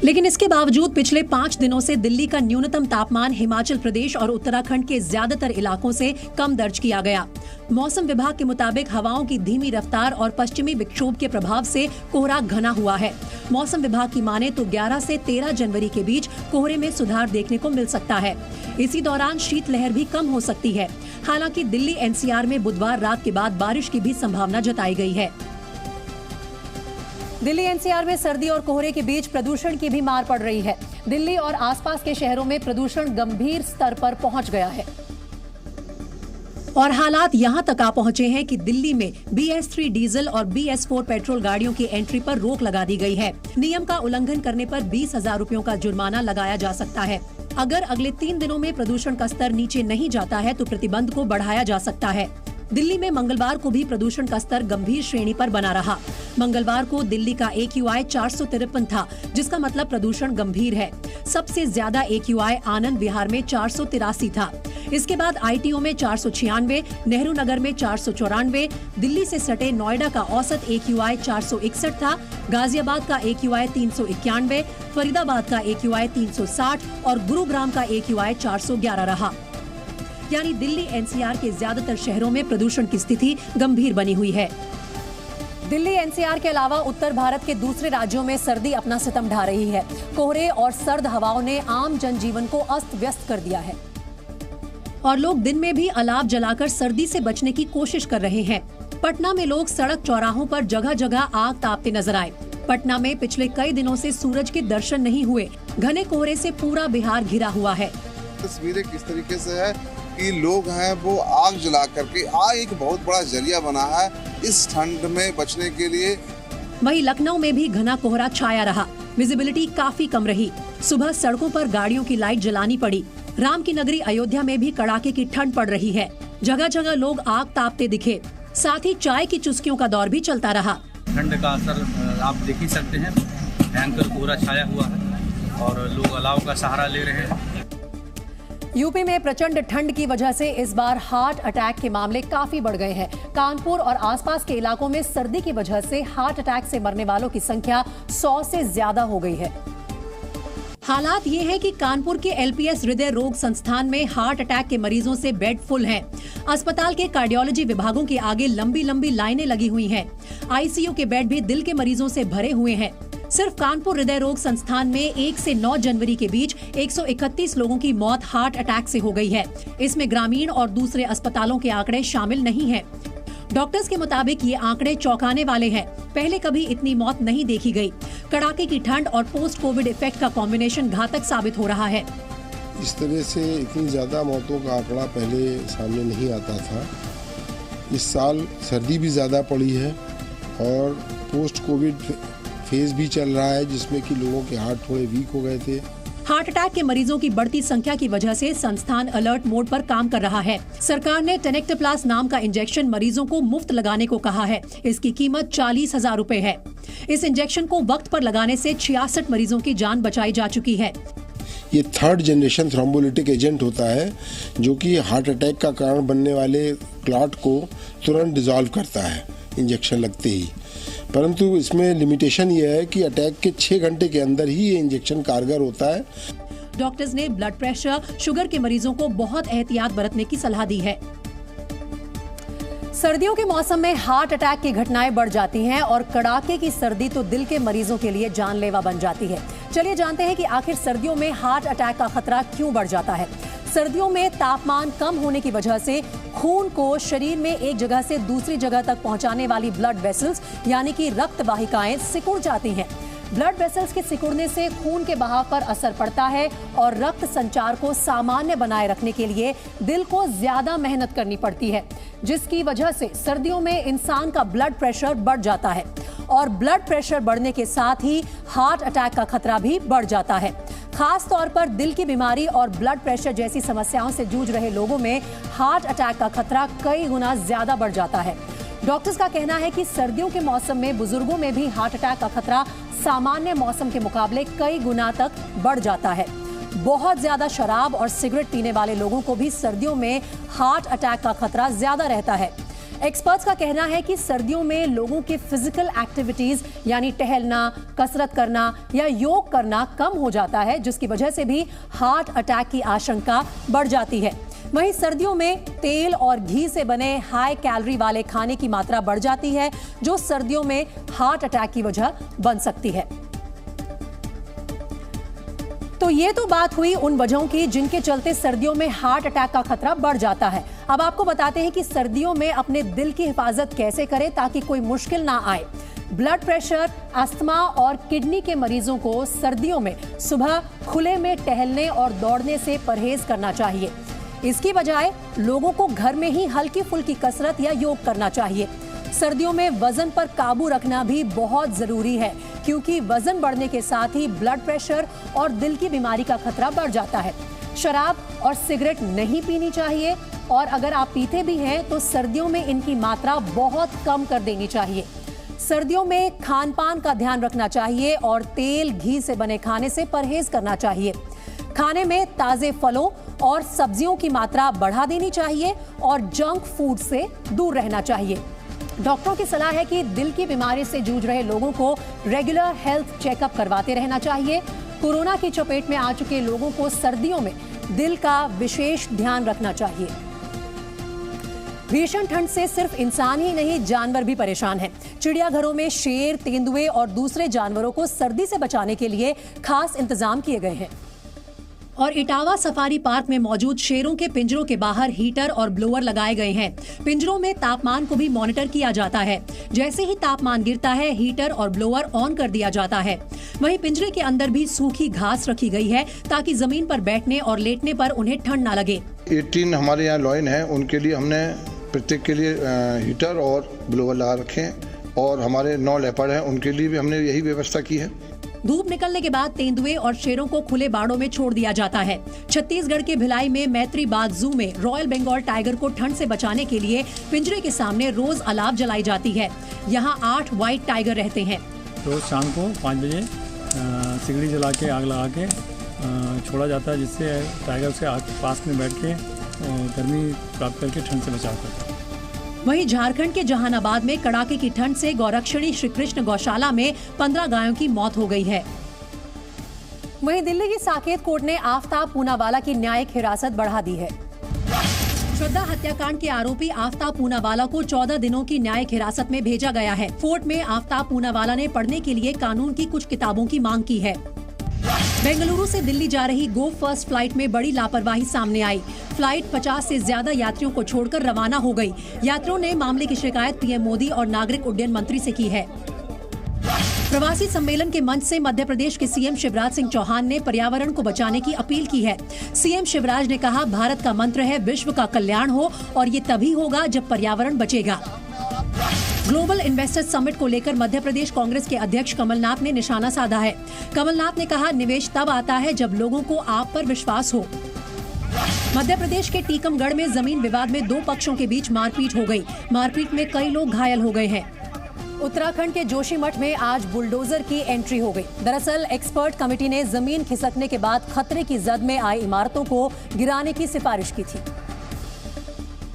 लेकिन इसके बावजूद पिछले 5 दिनों से दिल्ली का न्यूनतम तापमान हिमाचल प्रदेश और उत्तराखंड के ज्यादातर इलाकों से कम दर्ज किया गया। मौसम विभाग के मुताबिक हवाओं की धीमी रफ्तार और पश्चिमी विक्षोभ के प्रभाव से कोहरा घना हुआ है। मौसम विभाग की माने तो 11 से 13 जनवरी के बीच कोहरे में सुधार देखने को मिल सकता है। इसी दौरान शीतलहर भी कम हो सकती है। हालांकि दिल्ली एनसीआर में बुधवार रात के बाद बारिश की भी संभावना जताई गई है। दिल्ली एनसीआर में सर्दी और कोहरे के बीच प्रदूषण की भी मार पड़ रही है। दिल्ली और आसपास के शहरों में प्रदूषण गंभीर स्तर पर पहुंच गया है और हालात यहां तक आ पहुंचे हैं कि दिल्ली में BS3 डीजल और BS4 पेट्रोल गाड़ियों की एंट्री पर रोक लगा दी गई है। नियम का उल्लंघन करने पर 20,000 रुपयों का जुर्माना लगाया जा सकता है। अगर अगले 3 दिनों में प्रदूषण का स्तर नीचे नहीं जाता है तो प्रतिबंध को बढ़ाया जा सकता है। दिल्ली में मंगलवार को भी प्रदूषण का स्तर गंभीर श्रेणी पर बना रहा। मंगलवार को दिल्ली का AQI 453 था, जिसका मतलब प्रदूषण गंभीर है। सबसे ज्यादा AQI आनंद विहार में 483 था। इसके बाद ITO में 496, नेहरू नगर में 494, दिल्ली से सटे नोएडा का औसत AQI 461 था, गाजियाबाद का AQI 391, फरीदाबाद का AQI 360 और गुरुग्राम का AQI 411 रहा। यानी दिल्ली एनसीआर के ज्यादातर शहरों में प्रदूषण की स्थिति गंभीर बनी हुई है। दिल्ली एनसीआर के अलावा उत्तर भारत के दूसरे राज्यों में सर्दी अपना सितम ढा रही है। कोहरे और सर्द हवाओं ने आम जनजीवन को अस्त व्यस्त कर दिया है और लोग दिन में भी अलाव जलाकर सर्दी से बचने की कोशिश कर रहे हैं। पटना में लोग सड़क चौराहों पर जगह जगह आग तापते नजर आए। पटना में पिछले कई दिनों से सूरज के दर्शन नहीं हुए। घने कोहरे से पूरा बिहार घिरा हुआ है। तस्वीरें किस तरीके से है कि लोग हैं वो आग जला करके, आग एक बहुत बड़ा जरिया बना है इस ठंड में बचने के लिए। वहीं लखनऊ में भी घना कोहरा छाया रहा। विजिबिलिटी काफी कम रही। सुबह सड़कों पर गाड़ियों की लाइट जलानी पड़ी। राम की नगरी अयोध्या में भी कड़ाके की ठंड पड़ रही है। जगह जगह लोग आग तापते दिखे। साथ ही चाय की चुस्कियों का दौर भी चलता रहा। ठंड का असर आप देख ही सकते हैं। भयंकर कोहरा छाया हुआ है और लोग अलाव का सहारा ले रहे हैं। यूपी में प्रचंड ठंड की वजह से इस बार हार्ट अटैक के मामले काफी बढ़ गए हैं। कानपुर और आसपास के इलाकों में सर्दी की वजह से हार्ट अटैक से मरने वालों की संख्या 100 से ज्यादा हो गई है। हालात ये है कि कानपुर के LPS हृदय रोग संस्थान में हार्ट अटैक के मरीजों से बेड फुल हैं। अस्पताल के कार्डियोलॉजी विभागों के आगे लंबी लंबी लाइनें लगी हुई हैं। ICU के बेड भी दिल के मरीजों से भरे हुए हैं। सिर्फ कानपुर हृदय रोग संस्थान में 1 से 9 जनवरी के बीच 131 लोगों की मौत हार्ट अटैक से हो गई है। इसमें ग्रामीण और दूसरे अस्पतालों के आंकड़े शामिल नहीं हैं। डॉक्टर्स के मुताबिक ये आंकड़े चौंकाने वाले हैं। पहले कभी इतनी मौत नहीं देखी गई। कड़ाके की ठंड और पोस्ट कोविड इफेक्ट का कॉम्बिनेशन घातक साबित हो रहा है। इस तरह से इतनी ज्यादा मौतों का आंकड़ा पहले सामने नहीं आता था। इस साल सर्दी भी ज्यादा पड़ी है और पोस्ट कोविड फेज भी चल रहा है, जिसमें कि लोगों के हार्ट थोड़े वीक हो गए थे। हार्ट अटैक के मरीजों की बढ़ती संख्या की वजह से संस्थान अलर्ट मोड पर काम कर रहा है। सरकार ने टेनेक्टोप्लास नाम का इंजेक्शन मरीजों को मुफ्त लगाने को कहा है। इसकी कीमत 40,000 रुपए है। इस इंजेक्शन को वक्त पर लगाने से 66 मरीजों की जान बचाई जा चुकी है। ये 3rd जनरेशन थ्रोम्बोलिटिक एजेंट होता है, जो कि हार्ट अटैक का कारण बनने वाले क्लॉट को तुरंत डिसॉल्व करता है इंजेक्शन लगते ही। परंतु इसमें लिमिटेशन ये है कि अटैक के 6 घंटे के अंदर ही ये इंजेक्शन कारगर होता है। डॉक्टर्स ने ब्लड प्रेशर, शुगर के मरीजों को बहुत एहतियात बरतने की सलाह दी है। सर्दियों के मौसम में हार्ट अटैक की घटनाएं बढ़ जाती हैं और कड़ाके की सर्दी तो दिल के मरीजों के लिए जानलेवा बन जाती है। चलिए जानते हैं कि आखिर सर्दियों में हार्ट अटैक का खतरा क्यों बढ़ जाता है। सर्दियों में तापमान कम होने की वजह से खून को शरीर में एक जगह से दूसरी जगह तक पहुंचाने वाली ब्लड वेसल्स यानी कि रक्त वाहिकाएं सिकुड़ जाती हैं। ब्लड वेसल्स के सिकुड़ने से खून के बहाव पर असर पड़ता है और रक्त संचार को सामान्य बनाए रखने के लिए दिल को ज्यादा मेहनत करनी पड़ती है, जिसकी वजह से सर्दियों में इंसान का ब्लड प्रेशर बढ़ जाता है और ब्लड प्रेशर बढ़ने के साथ ही हार्ट अटैक का खतरा भी बढ़ जाता है। खास तौर पर दिल की बीमारी और ब्लड प्रेशर जैसी समस्याओं से जूझ रहे लोगों में हार्ट अटैक का खतरा कई गुना ज्यादा बढ़ जाता है। डॉक्टर्स का कहना है कि सर्दियों के मौसम में बुजुर्गों में भी हार्ट अटैक का खतरा सामान्य मौसम के मुकाबले कई गुना तक बढ़ जाता है। बहुत ज्यादा शराब और सिगरेट पीने वाले लोगों को भी सर्दियों में हार्ट अटैक का खतरा ज्यादा रहता है। एक्सपर्ट्स का कहना है कि सर्दियों में लोगों की फिजिकल एक्टिविटीज यानी टहलना, कसरत करना या योग करना कम हो जाता है, जिसकी वजह से भी हार्ट अटैक की आशंका बढ़ जाती है। वहीं सर्दियों में तेल और घी से बने हाई कैलोरी वाले खाने की मात्रा बढ़ जाती है, जो सर्दियों में हार्ट अटैक की वजह बन सकती है। तो ये तो बात हुई उन वजहों की जिनके चलते सर्दियों में हार्ट अटैक का खतरा बढ़ जाता है। अब आपको बताते हैं कि सर्दियों में अपने दिल की हिफाजत कैसे करें ताकि कोई मुश्किल ना आए। ब्लड प्रेशर, अस्थमा और किडनी के मरीजों को सर्दियों में सुबह खुले में टहलने और दौड़ने से परहेज करना चाहिए। इसकी बजाय लोगों को घर में ही हल्की फुल्की कसरत या योग करना चाहिए। सर्दियों में वजन पर काबू रखना भी बहुत जरूरी है, क्योंकि वजन बढ़ने के साथ ही ब्लड प्रेशर और दिल की बीमारी का खतरा बढ़ जाता है। शराब और सिगरेट नहीं पीनी चाहिए, और अगर आप पीते भी हैं तो सर्दियों में इनकी मात्रा बहुत कम कर देनी चाहिए। सर्दियों में खान पान का ध्यान रखना चाहिए और तेल घी से बने खाने से परहेज करना चाहिए। खाने में ताजे फलों और सब्जियों की मात्रा बढ़ा देनी चाहिए और जंक फूड से दूर रहना चाहिए। डॉक्टरों की सलाह है कि दिल की बीमारी से जूझ रहे लोगों को रेगुलर हेल्थ चेकअप करवाते रहना चाहिए। कोरोना की चपेट में आ चुके लोगों को सर्दियों में दिल का विशेष ध्यान रखना चाहिए। भीषण ठंड से सिर्फ इंसान ही नहीं, जानवर भी परेशान हैं। चिड़ियाघरों में शेर, तेंदुए और दूसरे जानवरों को सर्दी से बचाने के लिए खास इंतजाम किए गए हैं। और इटावा सफारी पार्क में मौजूद शेरों के पिंजरों के बाहर हीटर और ब्लोअर लगाए गए हैं। पिंजरों में तापमान को भी मॉनिटर किया जाता है। जैसे ही तापमान गिरता है, हीटर और ब्लोअर ऑन कर दिया जाता है। वहीं पिंजरे के अंदर भी सूखी घास रखी गई है ताकि जमीन पर बैठने और लेटने पर उन्हें ठंड न लगे। 18 हमारे यहाँ लॉयन है, उनके लिए हमने प्रत्येक के लिए हीटर और ब्लोअर लगा रखे हैं, और हमारे 9 लेपर्ड हैं, उनके लिए भी हमने यही व्यवस्था की है। धूप निकलने के बाद तेंदुए और शेरों को खुले बाड़ों में छोड़ दिया जाता है। छत्तीसगढ़ के भिलाई में मैत्री बाग जू में रॉयल बंगाल टाइगर को ठंड से बचाने के लिए पिंजरे के सामने रोज अलाव जलाई जाती है। यहाँ 8 व्हाइट टाइगर रहते हैं। रोज शाम को 5 बजे सिगड़ी जला के आग लगा के छोड़ा जाता है, जिससे टाइगर उसके आग पास में बैठ के गर्मी प्राप्त करके ठंड से बचाव करता है। वहीं झारखंड के जहानाबाद में कड़ाके की ठंड से गौरक्षणी श्री कृष्ण गौशाला में 15 गायों की मौत हो गई है। वहीं दिल्ली की साकेत कोर्ट ने आफ्ताब पूनावाला की न्यायिक हिरासत बढ़ा दी है। श्रद्धा हत्याकांड के आरोपी आफ्ताब पूनावाला को 14 दिनों की न्यायिक हिरासत में भेजा गया है। कोर्ट में आफ्ताब पूनावाला ने पढ़ने के लिए कानून की कुछ किताबों की मांग की है। बेंगलुरु से दिल्ली जा रही गो फर्स्ट फ्लाइट में बड़ी लापरवाही सामने आई। फ्लाइट 50 से ज्यादा यात्रियों को छोड़कर रवाना हो गई। यात्रियों ने मामले की शिकायत पीएम मोदी और नागरिक उड्डयन मंत्री से की है। प्रवासी सम्मेलन के मंच से मध्य प्रदेश के सीएम शिवराज सिंह चौहान ने पर्यावरण को बचाने की अपील की है। सीएम शिवराज ने कहा, भारत का मंत्र है विश्व का कल्याण हो, और ये तभी होगा जब पर्यावरण बचेगा। ग्लोबल इन्वेस्टर्स समिट को लेकर मध्य प्रदेश कांग्रेस के अध्यक्ष कमलनाथ ने निशाना साधा है। कमलनाथ ने कहा, निवेश तब आता है जब लोगों को आप पर विश्वास हो। मध्य प्रदेश के टीकमगढ़ में जमीन विवाद में 2 पक्षों के बीच मारपीट हो गई। मारपीट में कई लोग घायल हो गए हैं। उत्तराखंड के जोशीमठ में आज बुलडोजर की एंट्री हो गई। दरअसल एक्सपर्ट कमेटी ने जमीन खिसकने के बाद खतरे की जद में आई इमारतों को गिराने की सिफारिश की थी,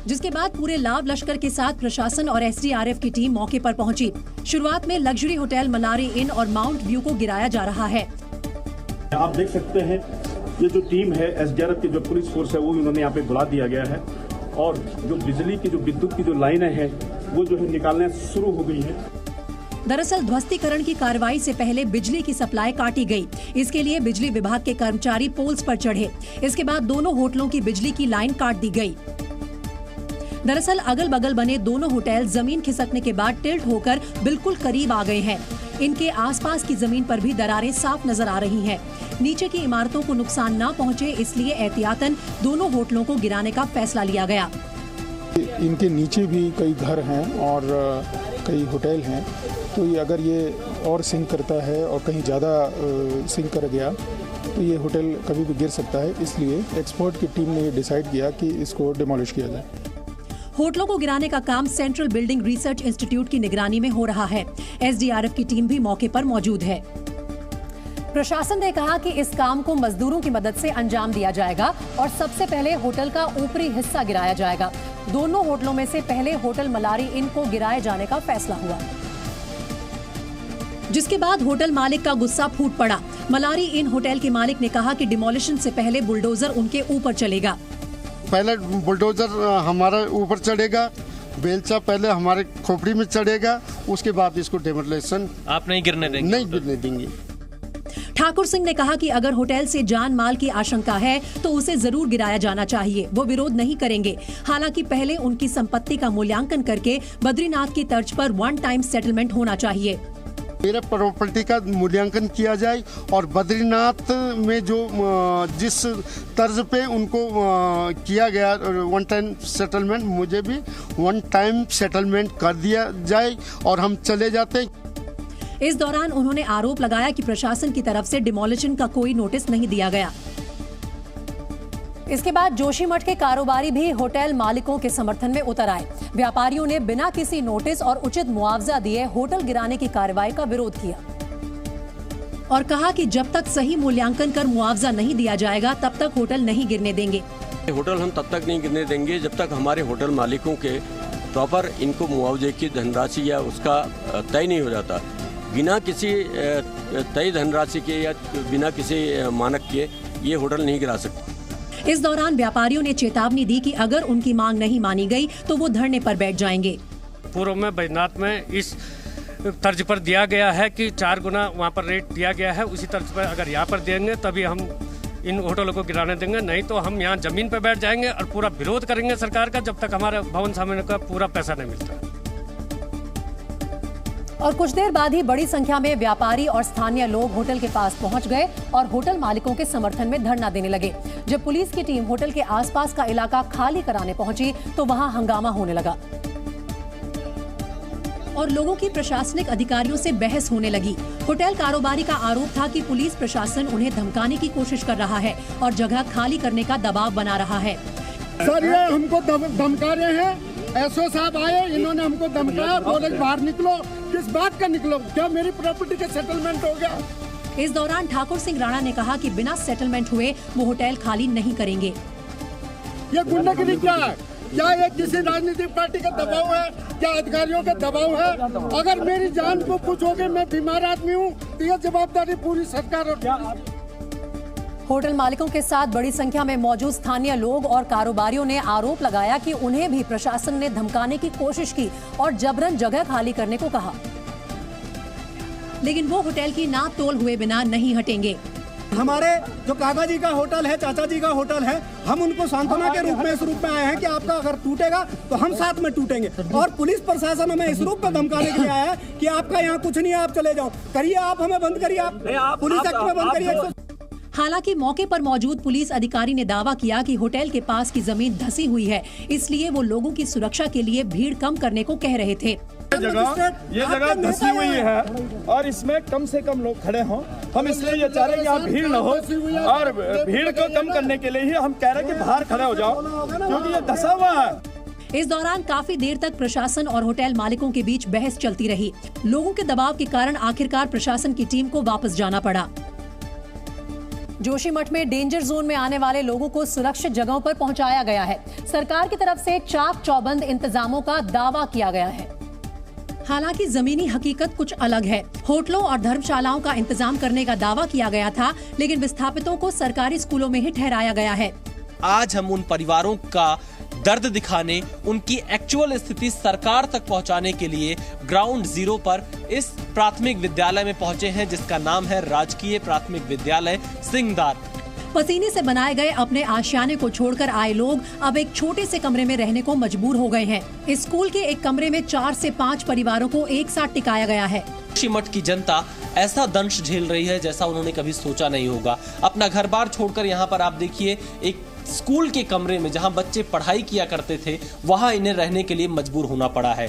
जिसके बाद पूरे लाव लश्कर के साथ प्रशासन और एसडीआरएफ की टीम मौके पर पहुंची। शुरुआत में लग्जरी होटल मनारी इन और माउंट व्यू को गिराया जा रहा है। आप देख सकते हैं ये जो टीम है एसडीआरएफ की जो पुलिस फोर्स है वो उन्होंने यहाँ पे बुला दिया गया है, और जो बिजली की जो विद्युत की जो लाइनें हैं वो जो है निकालने शुरू हो गई है। दरअसल ध्वस्तीकरण की कार्रवाई से पहले बिजली की सप्लाई काटी गई। इसके लिए बिजली विभाग के कर्मचारी पोल्स पर चढ़े। इसके बाद दोनों होटलों की बिजली की लाइन काट दी गई। दरअसल अगल बगल बने दोनों होटल जमीन खिसकने के बाद टिल्ट होकर बिल्कुल करीब आ गए हैं। इनके आसपास की जमीन पर भी दरारें साफ नजर आ रही हैं। नीचे की इमारतों को नुकसान न पहुंचे, इसलिए एहतियातन दोनों होटलों को गिराने का फैसला लिया गया। इनके नीचे भी कई घर हैं और कई होटल हैं, तो ये अगर ये और सिंक करता है और कहीं ज़्यादा सिंक कर गया तो ये होटल कभी भी गिर सकता है। इसलिए एक्सपर्ट की टीम ने ये डिसाइड किया कि इसको डिमोलिश किया जाए। होटलों को गिराने का काम सेंट्रल बिल्डिंग रिसर्च इंस्टीट्यूट की निगरानी में हो रहा है। एसडीआरएफ की टीम भी मौके पर मौजूद है। प्रशासन ने कहा कि इस काम को मजदूरों की मदद से अंजाम दिया जाएगा और सबसे पहले होटल का ऊपरी हिस्सा गिराया जाएगा। दोनों होटलों में से पहले होटल मलारी इन को गिराए जाने का फैसला हुआ, जिसके बाद होटल मालिक का गुस्सा फूट पड़ा। मलारी इन होटल के मालिक ने कहा कि डिमोलिशन से पहले बुलडोजर उनके ऊपर चलेगा। पहले बुलडोजर हमारे ऊपर चढ़ेगा, बेलचा पहले हमारे खोपड़ी में चढ़ेगा, उसके बाद इसको डिमोलिशन आप नहीं गिरने देंगे? नहीं गिरने देंगे। ठाकुर सिंह ने कहा कि अगर होटल से जान माल की आशंका है तो उसे जरूर गिराया जाना चाहिए, वो विरोध नहीं करेंगे। हालांकि पहले उनकी संपत्ति का मूल्यांकन करके बद्रीनाथ की तर्ज पर वन टाइम सेटलमेंट होना चाहिए। मेरे प्रॉपर्टी का मूल्यांकन किया जाए और बद्रीनाथ में जो जिस तर्ज पे उनको किया गया वन टाइम सेटलमेंट, मुझे भी वन टाइम सेटलमेंट कर दिया जाए और हम चले जाते। इस दौरान उन्होंने आरोप लगाया कि प्रशासन की तरफ से डिमोलिशन का कोई नोटिस नहीं दिया गया। इसके बाद जोशीमठ के कारोबारी भी होटल मालिकों के समर्थन में उतर आए। व्यापारियों ने बिना किसी नोटिस और उचित मुआवजा दिए होटल गिराने की कार्रवाई का विरोध किया और कहा कि जब तक सही मूल्यांकन कर मुआवजा नहीं दिया जाएगा तब तक होटल नहीं गिरने देंगे। होटल हम तब तक नहीं गिरने देंगे जब तक हमारे होटल मालिकों के प्रॉपर इनको मुआवजे की धनराशि या उसका तय नहीं हो जाता। बिना किसी तय धनराशि के या बिना किसी मानक के ये होटल नहीं गिरा सकते। इस दौरान व्यापारियों ने चेतावनी दी कि अगर उनकी मांग नहीं मानी गई तो वो धरने पर बैठ जाएंगे। पूर्व में बैजनाथ में इस तर्ज पर दिया गया है कि 4 गुना वहाँ पर रेट दिया गया है, उसी तर्ज पर अगर यहाँ पर देंगे तभी हम इन होटलों को गिराने देंगे, नहीं तो हम यहाँ जमीन पर बैठ जाएंगे और पूरा विरोध करेंगे सरकार का जब तक हमारे भवन सामने का पूरा पैसा नहीं मिलता। और कुछ देर बाद ही बड़ी संख्या में व्यापारी और स्थानीय लोग होटल के पास पहुंच गए और होटल मालिकों के समर्थन में धरना देने लगे। जब पुलिस की टीम होटल के आसपास का इलाका खाली कराने पहुंची तो वहां हंगामा होने लगा और लोगों की प्रशासनिक अधिकारियों से बहस होने लगी। होटल कारोबारी का आरोप था कि पुलिस प्रशासन उन्हें धमकाने की कोशिश कर रहा है और जगह खाली करने का दबाव बना रहा है। सर, ये हमको धमका रहे हैं। एसओ साहब आए, इन्होंने हमको धमकाया, बोले बाहर निकलो। किस बात का निकलो? क्या मेरी प्रॉपर्टी का सेटलमेंट हो गया? इस दौरान ठाकुर सिंह राणा ने कहा कि बिना सेटलमेंट हुए वो होटल खाली नहीं करेंगे। ये गुंडागिरी क्या है? क्या ये किसी राजनीतिक पार्टी का दबाव है? क्या अधिकारियों का दबाव है? अगर मेरी जान को पूछोगे, मैं बीमार आदमी हूँ, तो ये जवाबदारी पूरी सरकार और होटल मालिकों के साथ बड़ी संख्या में मौजूद स्थानीय लोग और कारोबारियों ने आरोप लगाया कि उन्हें भी प्रशासन ने धमकाने की कोशिश की और जबरन जगह खाली करने को कहा, लेकिन वो होटल की नाप तोल हुए बिना नहीं हटेंगे। हमारे जो काका जी का होटल है, चाचा जी का होटल है, हम उनको सांत्वना के रूप में इस रूप में आए हैं कि आपका अगर टूटेगा तो हम साथ में टूटेंगे। और पुलिस प्रशासन हमें इस रूप में धमकाने के लिए आया है कि आपका यहाँ कुछ नहीं है, आप चले जाओ। करिए, आप हमें बंद करिए, आप पुलिस एक्ट में बंद करिए। हालांकि मौके पर मौजूद पुलिस अधिकारी ने दावा किया कि होटल के पास की जमीन धंसी हुई है, इसलिए वो लोगों की सुरक्षा के लिए भीड़ कम करने को कह रहे थे। ये जगह धंसी हुई है और इसमें कम से कम लोग खड़े हों। हम इसलिए ये चाह रहे हैं कि आप भीड़ न हो और भीड़ को कम करने के लिए ही हम कह रहे हैं कि बाहर खड़े हो जाओ, क्योंकि ये धंसा हुआ है। इस दौरान काफी देर तक प्रशासन और होटल मालिकों के बीच बहस चलती रही। लोगों के दबाव के कारण आखिरकार प्रशासन की टीम को वापस जाना पड़ा। जोशीमठ में डेंजर जोन में आने वाले लोगों को सुरक्षित जगहों पर पहुंचाया गया है। सरकार की तरफ से चाक चौबंद इंतजामों का दावा किया गया है। हालांकि जमीनी हकीकत कुछ अलग है। होटलों और धर्मशालाओं का इंतजाम करने का दावा किया गया था, लेकिन विस्थापितों को सरकारी स्कूलों में ही ठहराया गया है। आज हम उन परिवारों का दर्द दिखाने, उनकी एक्चुअल स्थिति सरकार तक पहुंचाने के लिए ग्राउंड जीरो पर इस प्राथमिक विद्यालय में पहुंचे हैं, जिसका नाम है राजकीय प्राथमिक विद्यालय सिंगदार। पसीने से बनाए गए अपने आशियाने को छोड़कर आए लोग अब एक छोटे से कमरे में रहने को मजबूर हो गए हैं। इस स्कूल के एक कमरे में 4 से 5 परिवारों को एक साथ टिकाया गया है। जोशीमठ की जनता ऐसा दंश झेल रही है जैसा उन्होंने कभी सोचा नहीं होगा। अपना घर बार छोड़कर यहाँ पर आप देखिए, एक स्कूल के कमरे में जहाँ बच्चे पढ़ाई किया करते थे, वहाँ इन्हें रहने के लिए मजबूर होना पड़ा है।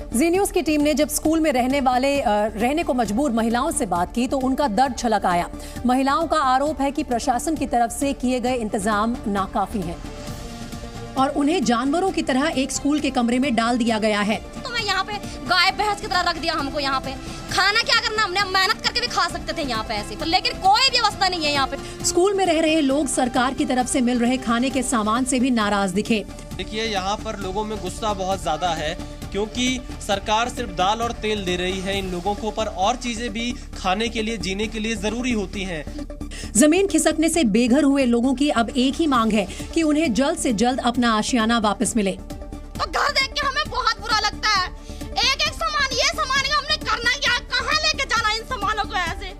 जी न्यूज की टीम ने जब स्कूल में रहने को मजबूर महिलाओं से बात की तो उनका दर्द छलक आया। महिलाओं का आरोप है कि प्रशासन की तरफ से किए गए इंतजाम नाकाफी हैं और उन्हें जानवरों की तरह एक स्कूल के कमरे में डाल दिया गया है। तो मैं यहाँ पे गाय भैंस की तरह रख दिया हमको। यहाँ पे खाना क्या करना, हमने मेहनत करके भी खा सकते थे यहाँ पे ऐसे, पर लेकिन कोई व्यवस्था नहीं है यहाँ पे। स्कूल में रह रहे लोग सरकार की तरफ से मिल रहे खाने के सामान से भी नाराज दिखे। देखिए यहाँ पर लोगों में गुस्सा बहुत ज्यादा है क्योंकि सरकार सिर्फ दाल और तेल दे रही है इन लोगों को, पर और चीजें भी खाने के लिए, जीने के लिए जरूरी होती हैं। जमीन खिसकने से बेघर हुए लोगों की अब एक ही मांग है कि उन्हें जल्द से जल्द अपना आशियाना वापस मिले। तो घर देख के हमें बहुत बुरा लगता है। एक सामान, ये सामान हमने करना क्या, कहाँ लेके जाना इन सामानों को ऐसे।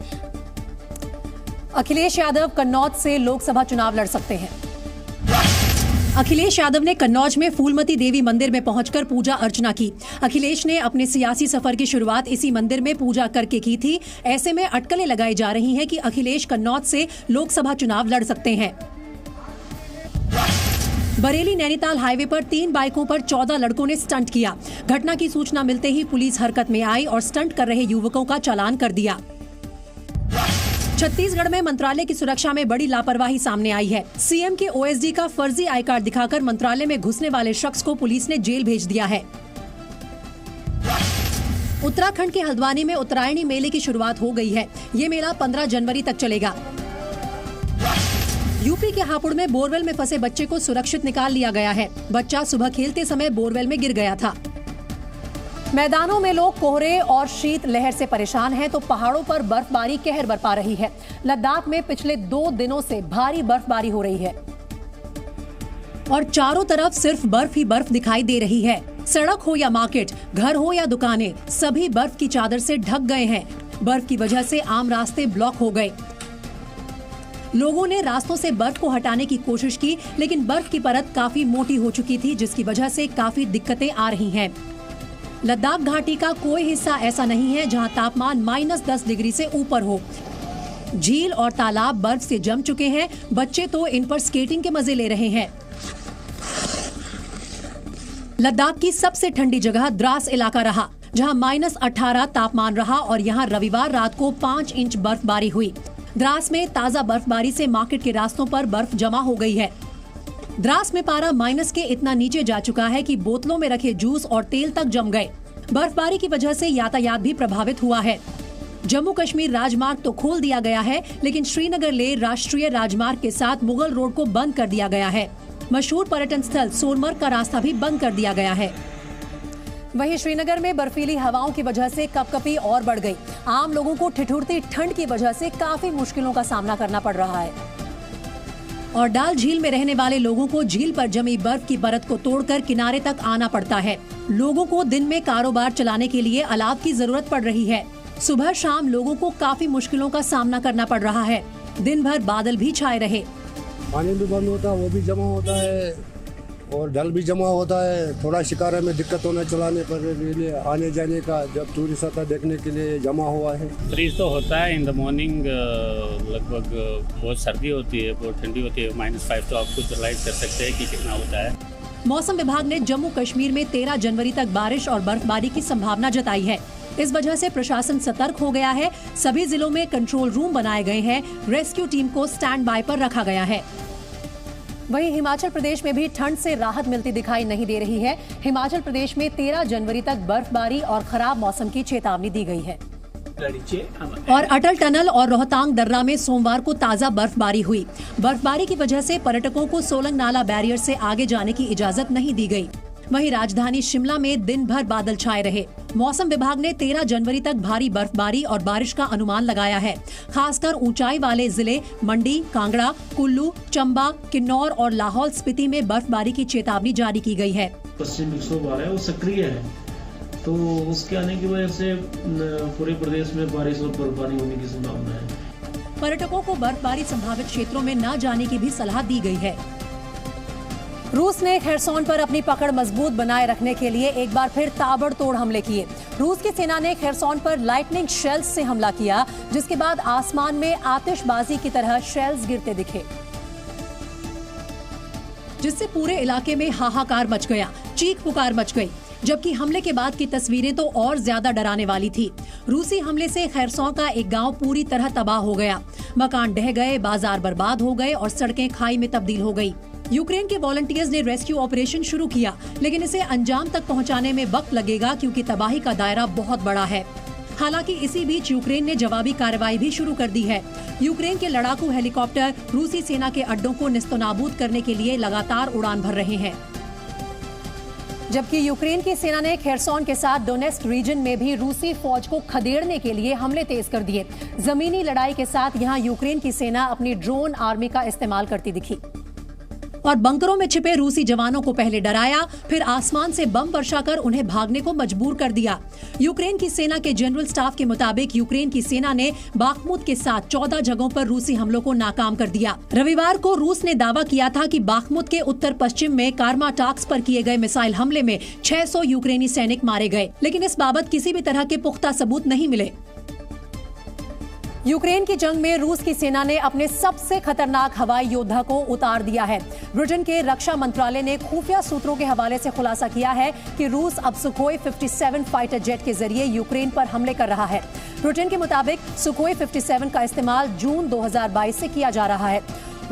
अखिलेश यादव कन्नौज से लोकसभा चुनाव लड़ सकते हैं। अखिलेश यादव ने कन्नौज में फूलमती देवी मंदिर में पहुंचकर पूजा अर्चना की। अखिलेश ने अपने सियासी सफर की शुरुआत इसी मंदिर में पूजा करके की थी। ऐसे में अटकलें लगाई जा रही हैं कि अखिलेश कन्नौज से लोकसभा चुनाव लड़ सकते हैं। बरेली नैनीताल हाईवे पर 3 बाइकों पर 14 लड़कों ने स्टंट किया। घटना की सूचना मिलते ही पुलिस हरकत में आई और स्टंट कर रहे युवकों का चालान कर दिया। छत्तीसगढ़ में मंत्रालय की सुरक्षा में बड़ी लापरवाही सामने आई है। सीएम के ओएसडी का फर्जी आई कार्ड दिखाकर मंत्रालय में घुसने वाले शख्स को पुलिस ने जेल भेज दिया है। उत्तराखंड के हल्द्वानी में उत्तरायणी मेले की शुरुआत हो गई है। ये मेला 15 जनवरी तक चलेगा। यूपी के हापुड़ में बोरवेल में फंसे बच्चे को सुरक्षित निकाल लिया गया है। बच्चा सुबह खेलते समय बोरवेल में गिर गया था। मैदानों में लोग कोहरे और शीत लहर से परेशान हैं तो पहाड़ों पर बर्फबारी कहर बरपा रही है। लद्दाख में पिछले 2 दिनों से भारी बर्फबारी हो रही है और चारों तरफ सिर्फ बर्फ ही बर्फ दिखाई दे रही है। सड़क हो या मार्केट, घर हो या दुकानें, सभी बर्फ की चादर से ढक गए हैं। बर्फ की वजह से आम रास्ते ब्लॉक हो गए। लोगों ने रास्तों से बर्फ को हटाने की कोशिश की, लेकिन बर्फ की परत काफी मोटी हो चुकी थी, जिसकी वजह से काफी दिक्कतें आ रही हैं। लद्दाख घाटी का कोई हिस्सा ऐसा नहीं है जहां तापमान -10 डिग्री से ऊपर हो। झील और तालाब बर्फ से जम चुके हैं। बच्चे तो इन पर स्केटिंग के मजे ले रहे हैं। लद्दाख की सबसे ठंडी जगह द्रास इलाका रहा, जहां -18 तापमान रहा और यहां रविवार रात को 5 इंच बर्फबारी हुई। द्रास में ताजा बर्फबारी से मार्केट के रास्तों पर बर्फ जमा हो गई है। द्रास में पारा माइनस के इतना नीचे जा चुका है कि बोतलों में रखे जूस और तेल तक जम गए। बर्फबारी की वजह से यातायात भी प्रभावित हुआ है। जम्मू कश्मीर राजमार्ग तो खोल दिया गया है, लेकिन श्रीनगर लेह राष्ट्रीय राजमार्ग के साथ मुगल रोड को बंद कर दिया गया है। मशहूर पर्यटन स्थल सोनमर्ग का रास्ता भी बंद कर दिया गया है। वहीं श्रीनगर में बर्फीली हवाओं की वजह से कपकपी और बढ़ गई। आम लोगों को ठिठुरती ठंड की वजह से काफी मुश्किलों का सामना करना पड़ रहा है और डाल झील में रहने वाले लोगों को झील पर जमी बर्फ की परत को तोड़कर किनारे तक आना पड़ता है। लोगों को दिन में कारोबार चलाने के लिए अलाव की जरूरत पड़ रही है। सुबह शाम लोगों को काफी मुश्किलों का सामना करना पड़ रहा है। दिन भर बादल भी छाए रहे। पानी भी बंद होता है, वो भी जमा होता है और ढल भी जमा होता है। थोड़ा शिकारा में दिक्कत होना चलाने पर आने जाने का, जब टूरिस्ट आता देखने के लिए जमा हुआ है। फ्रीज तो होता है इन द मॉर्निंग, लगभग बहुत सर्दी होती है, बहुत ठंडी होती है। -5 तो आप खुद रियलाइज कर सकते हैं कि कितना होता है। मौसम विभाग ने जम्मू कश्मीर में 13 जनवरी तक बारिश और बर्फबारी की संभावना जताई है। इस वजह से प्रशासन सतर्क हो गया है। सभी जिलों में कंट्रोल रूम बनाए गए हैं। रेस्क्यू टीम को स्टैंड बाय पर रखा गया है। वहीं हिमाचल प्रदेश में भी ठंड से राहत मिलती दिखाई नहीं दे रही है। हिमाचल प्रदेश में 13 जनवरी तक बर्फबारी और खराब मौसम की चेतावनी दी गई है। और अटल टनल और रोहतांग दर्रा में सोमवार को ताजा बर्फबारी हुई। बर्फबारी की वजह से पर्यटकों को सोलंग नाला बैरियर से आगे जाने की इजाजत नहीं दी गई। वहीं राजधानी शिमला में दिन भर बादल छाए रहे। मौसम विभाग ने 13 जनवरी तक भारी बर्फबारी और बारिश का अनुमान लगाया है। खासकर ऊंचाई वाले जिले मंडी, कांगड़ा, कुल्लू, चंबा, किन्नौर और लाहौल स्पीति में बर्फबारी की चेतावनी जारी की गई है। पश्चिमी विक्षोभ आ रहा है, वो सक्रिय है, तो उसके आने की वजह से पूरे प्रदेश में बारिश और बर्फबारी होने की संभावना है। पर्यटकों को बर्फबारी संभावित क्षेत्रों में न जाने की भी सलाह दी गई है। रूस ने खेरसोन पर अपनी पकड़ मजबूत बनाए रखने के लिए एक बार फिर ताबड़तोड़ हमले किए। रूस की सेना ने खेरसोन पर लाइटनिंग शेल्स से हमला किया, जिसके बाद आसमान में आतिशबाजी की तरह शेल्स गिरते दिखे, जिससे पूरे इलाके में हाहाकार मच गया, चीख पुकार मच गई। जबकि हमले के बाद की तस्वीरें तो और ज्यादा डराने वाली थी। रूसी हमले से खेरसोन का एक गांव पूरी तरह तबाह हो गया। मकान ढह गए, बाजार बर्बाद हो गए और सड़कें खाई में तब्दील हो गई। यूक्रेन के वॉलंटियर्स ने रेस्क्यू ऑपरेशन शुरू किया, लेकिन इसे अंजाम तक पहुंचाने में वक्त लगेगा क्योंकि तबाही का दायरा बहुत बड़ा है। हालांकि इसी बीच यूक्रेन ने जवाबी कार्रवाई भी शुरू कर दी है। यूक्रेन के लड़ाकू हेलीकॉप्टर रूसी सेना के अड्डों को निस्तनाबूद करने के लिए लगातार उड़ान भर रहे हैं। जबकि यूक्रेन की सेना ने खेरसोन के साथ डोनेस्क रीजन में भी रूसी फौज को खदेड़ने के लिए हमले तेज कर दिए। जमीनी लड़ाई के साथ यहां यूक्रेन की सेना अपनी ड्रोन आर्मी का इस्तेमाल करती दिखी और बंकरों में छिपे रूसी जवानों को पहले डराया, फिर आसमान से बम वर्षा कर उन्हें भागने को मजबूर कर दिया। यूक्रेन की सेना के जनरल स्टाफ के मुताबिक यूक्रेन की सेना ने बाखमुत के साथ 14 जगहों पर रूसी हमलों को नाकाम कर दिया। रविवार को रूस ने दावा किया था कि बाखमुत के उत्तर पश्चिम में कारमाटाक्स पर किए गए मिसाइल हमले में 600 यूक्रेनी सैनिक मारे गए, लेकिन इस बाबत किसी भी तरह के पुख्ता सबूत नहीं मिले। यूक्रेन की जंग में रूस की सेना ने अपने सबसे खतरनाक हवाई योद्धा को उतार दिया है। ब्रिटेन के रक्षा मंत्रालय ने खुफिया सूत्रों के हवाले से खुलासा किया है कि रूस अब सुखोई 57 फाइटर जेट के जरिए यूक्रेन पर हमले कर रहा है। ब्रिटेन के मुताबिक सुखोई 57 का इस्तेमाल जून 2022 से किया जा रहा है।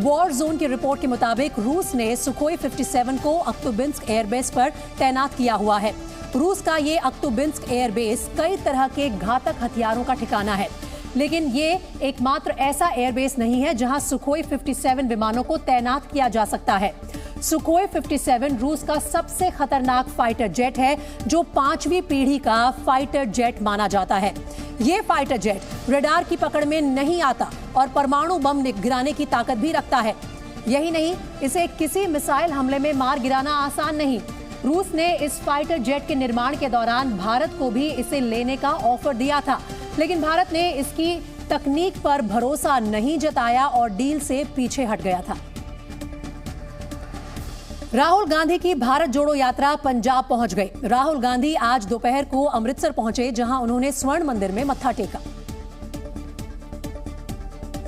वॉर जोन की रिपोर्ट के मुताबिक रूस ने सुखोई 57 को अक्तुबिंस्क एयरबेस पर तैनात किया हुआ है। रूस का ये अक्तुबिंस्क एयरबेस कई तरह के घातक हथियारों का ठिकाना है, लेकिन ये एकमात्र ऐसा एयरबेस नहीं है जहां सुखोई 57 विमानों को तैनात किया जा सकता है। सुखोई 57 रूस का सबसे खतरनाक फाइटर जेट है, जो 5वीं पीढ़ी का फाइटर जेट माना जाता है। ये फाइटर जेट रडार की पकड़ में नहीं आता और परमाणु बम गिराने की ताकत भी रखता है। यही नहीं, इसे किसी मिसाइल हमले में मार गिराना आसान नहीं। रूस ने इस फाइटर जेट के निर्माण के दौरान भारत को भी इसे लेने का ऑफर दिया था, लेकिन भारत ने इसकी तकनीक पर भरोसा नहीं जताया और डील से पीछे हट गया था। राहुल गांधी की भारत जोड़ो यात्रा पंजाब पहुंच गई। राहुल गांधी आज दोपहर को अमृतसर पहुंचे, जहां उन्होंने स्वर्ण मंदिर में मत्था टेका।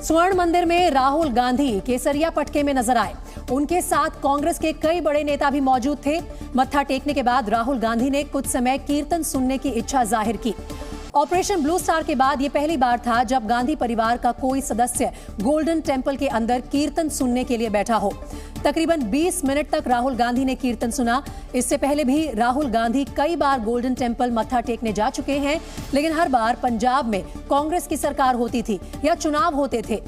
स्वर्ण मंदिर में राहुल गांधी केसरिया पटके में नजर आए। उनके साथ कांग्रेस के कई बड़े नेता भी मौजूद थे। मत्था टेकने के बाद राहुल गांधी ने कुछ समय कीर्तन सुनने की इच्छा जाहिर की। ऑपरेशन ब्लू स्टार के बाद ये पहली बार था जब गांधी परिवार का कोई सदस्य गोल्डन टेम्पल के अंदर कीर्तन सुनने के लिए बैठा हो। तकरीबन 20 मिनट तक राहुल गांधी ने कीर्तन सुना। इससे पहले भी राहुल गांधी कई बार गोल्डन टेम्पल मत्था टेकने जा चुके हैं, लेकिन हर बार पंजाब में कांग्रेस की सरकार होती थी या चुनाव होते थे।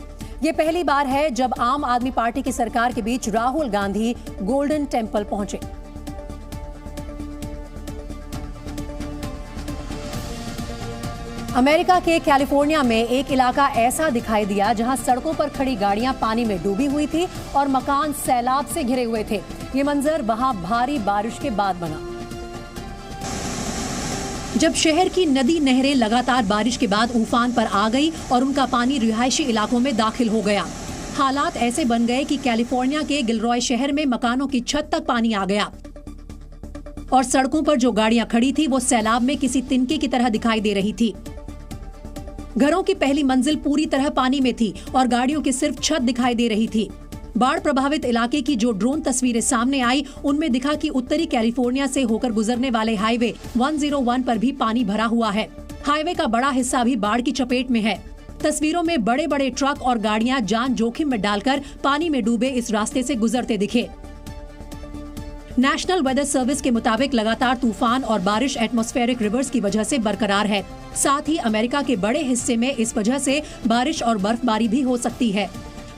ये पहली बार है जब आम आदमी पार्टी की सरकार के बीच राहुल गांधी गोल्डन टेम्पल पहुंचे। अमेरिका के कैलिफोर्निया में एक इलाका ऐसा दिखाई दिया जहां सड़कों पर खड़ी गाड़ियां पानी में डूबी हुई थी और मकान सैलाब से घिरे हुए थे। ये मंजर वहां भारी बारिश के बाद बना। जब शहर की नदी नहरें लगातार बारिश के बाद उफान पर आ गई और उनका पानी रिहायशी इलाकों में दाखिल हो गया। हालात ऐसे बन गए कि कैलिफोर्निया के गिलरॉय शहर में मकानों की छत तक पानी आ गया और सड़कों पर जो गाड़ियां खड़ी थी वो सैलाब में किसी तिनके की तरह दिखाई दे रही थी। घरों की पहली मंजिल पूरी तरह पानी में थी और गाड़ियों की सिर्फ छत दिखाई दे रही थी। बाढ़ प्रभावित इलाके की जो ड्रोन तस्वीरें सामने आई, उनमें दिखा कि उत्तरी कैलिफोर्निया से होकर गुजरने वाले हाईवे 101 पर भी पानी भरा हुआ है। हाईवे का बड़ा हिस्सा भी बाढ़ की चपेट में है। तस्वीरों में बड़े बड़े ट्रक और गाड़ियां जान जोखिम में डालकर पानी में डूबे इस रास्ते से गुजरते दिखे। नेशनल वेदर सर्विस के मुताबिक लगातार तूफान और बारिश एटमॉस्फेरिक रिवर्स की वजह से बरकरार है। साथ ही अमेरिका के बड़े हिस्से में इस वजह से बारिश और बर्फबारी भी हो सकती है।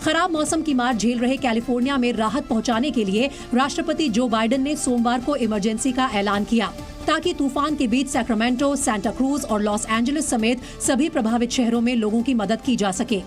खराब मौसम की मार झेल रहे कैलिफोर्निया में राहत पहुंचाने के लिए राष्ट्रपति जो बाइडेन ने सोमवार को इमरजेंसी का ऐलान किया, ताकि तूफान के बीच सैक्रामेंटो, सांता क्रूज और लॉस एंजलिस समेत सभी प्रभावित शहरों में लोगों की मदद की जा सके।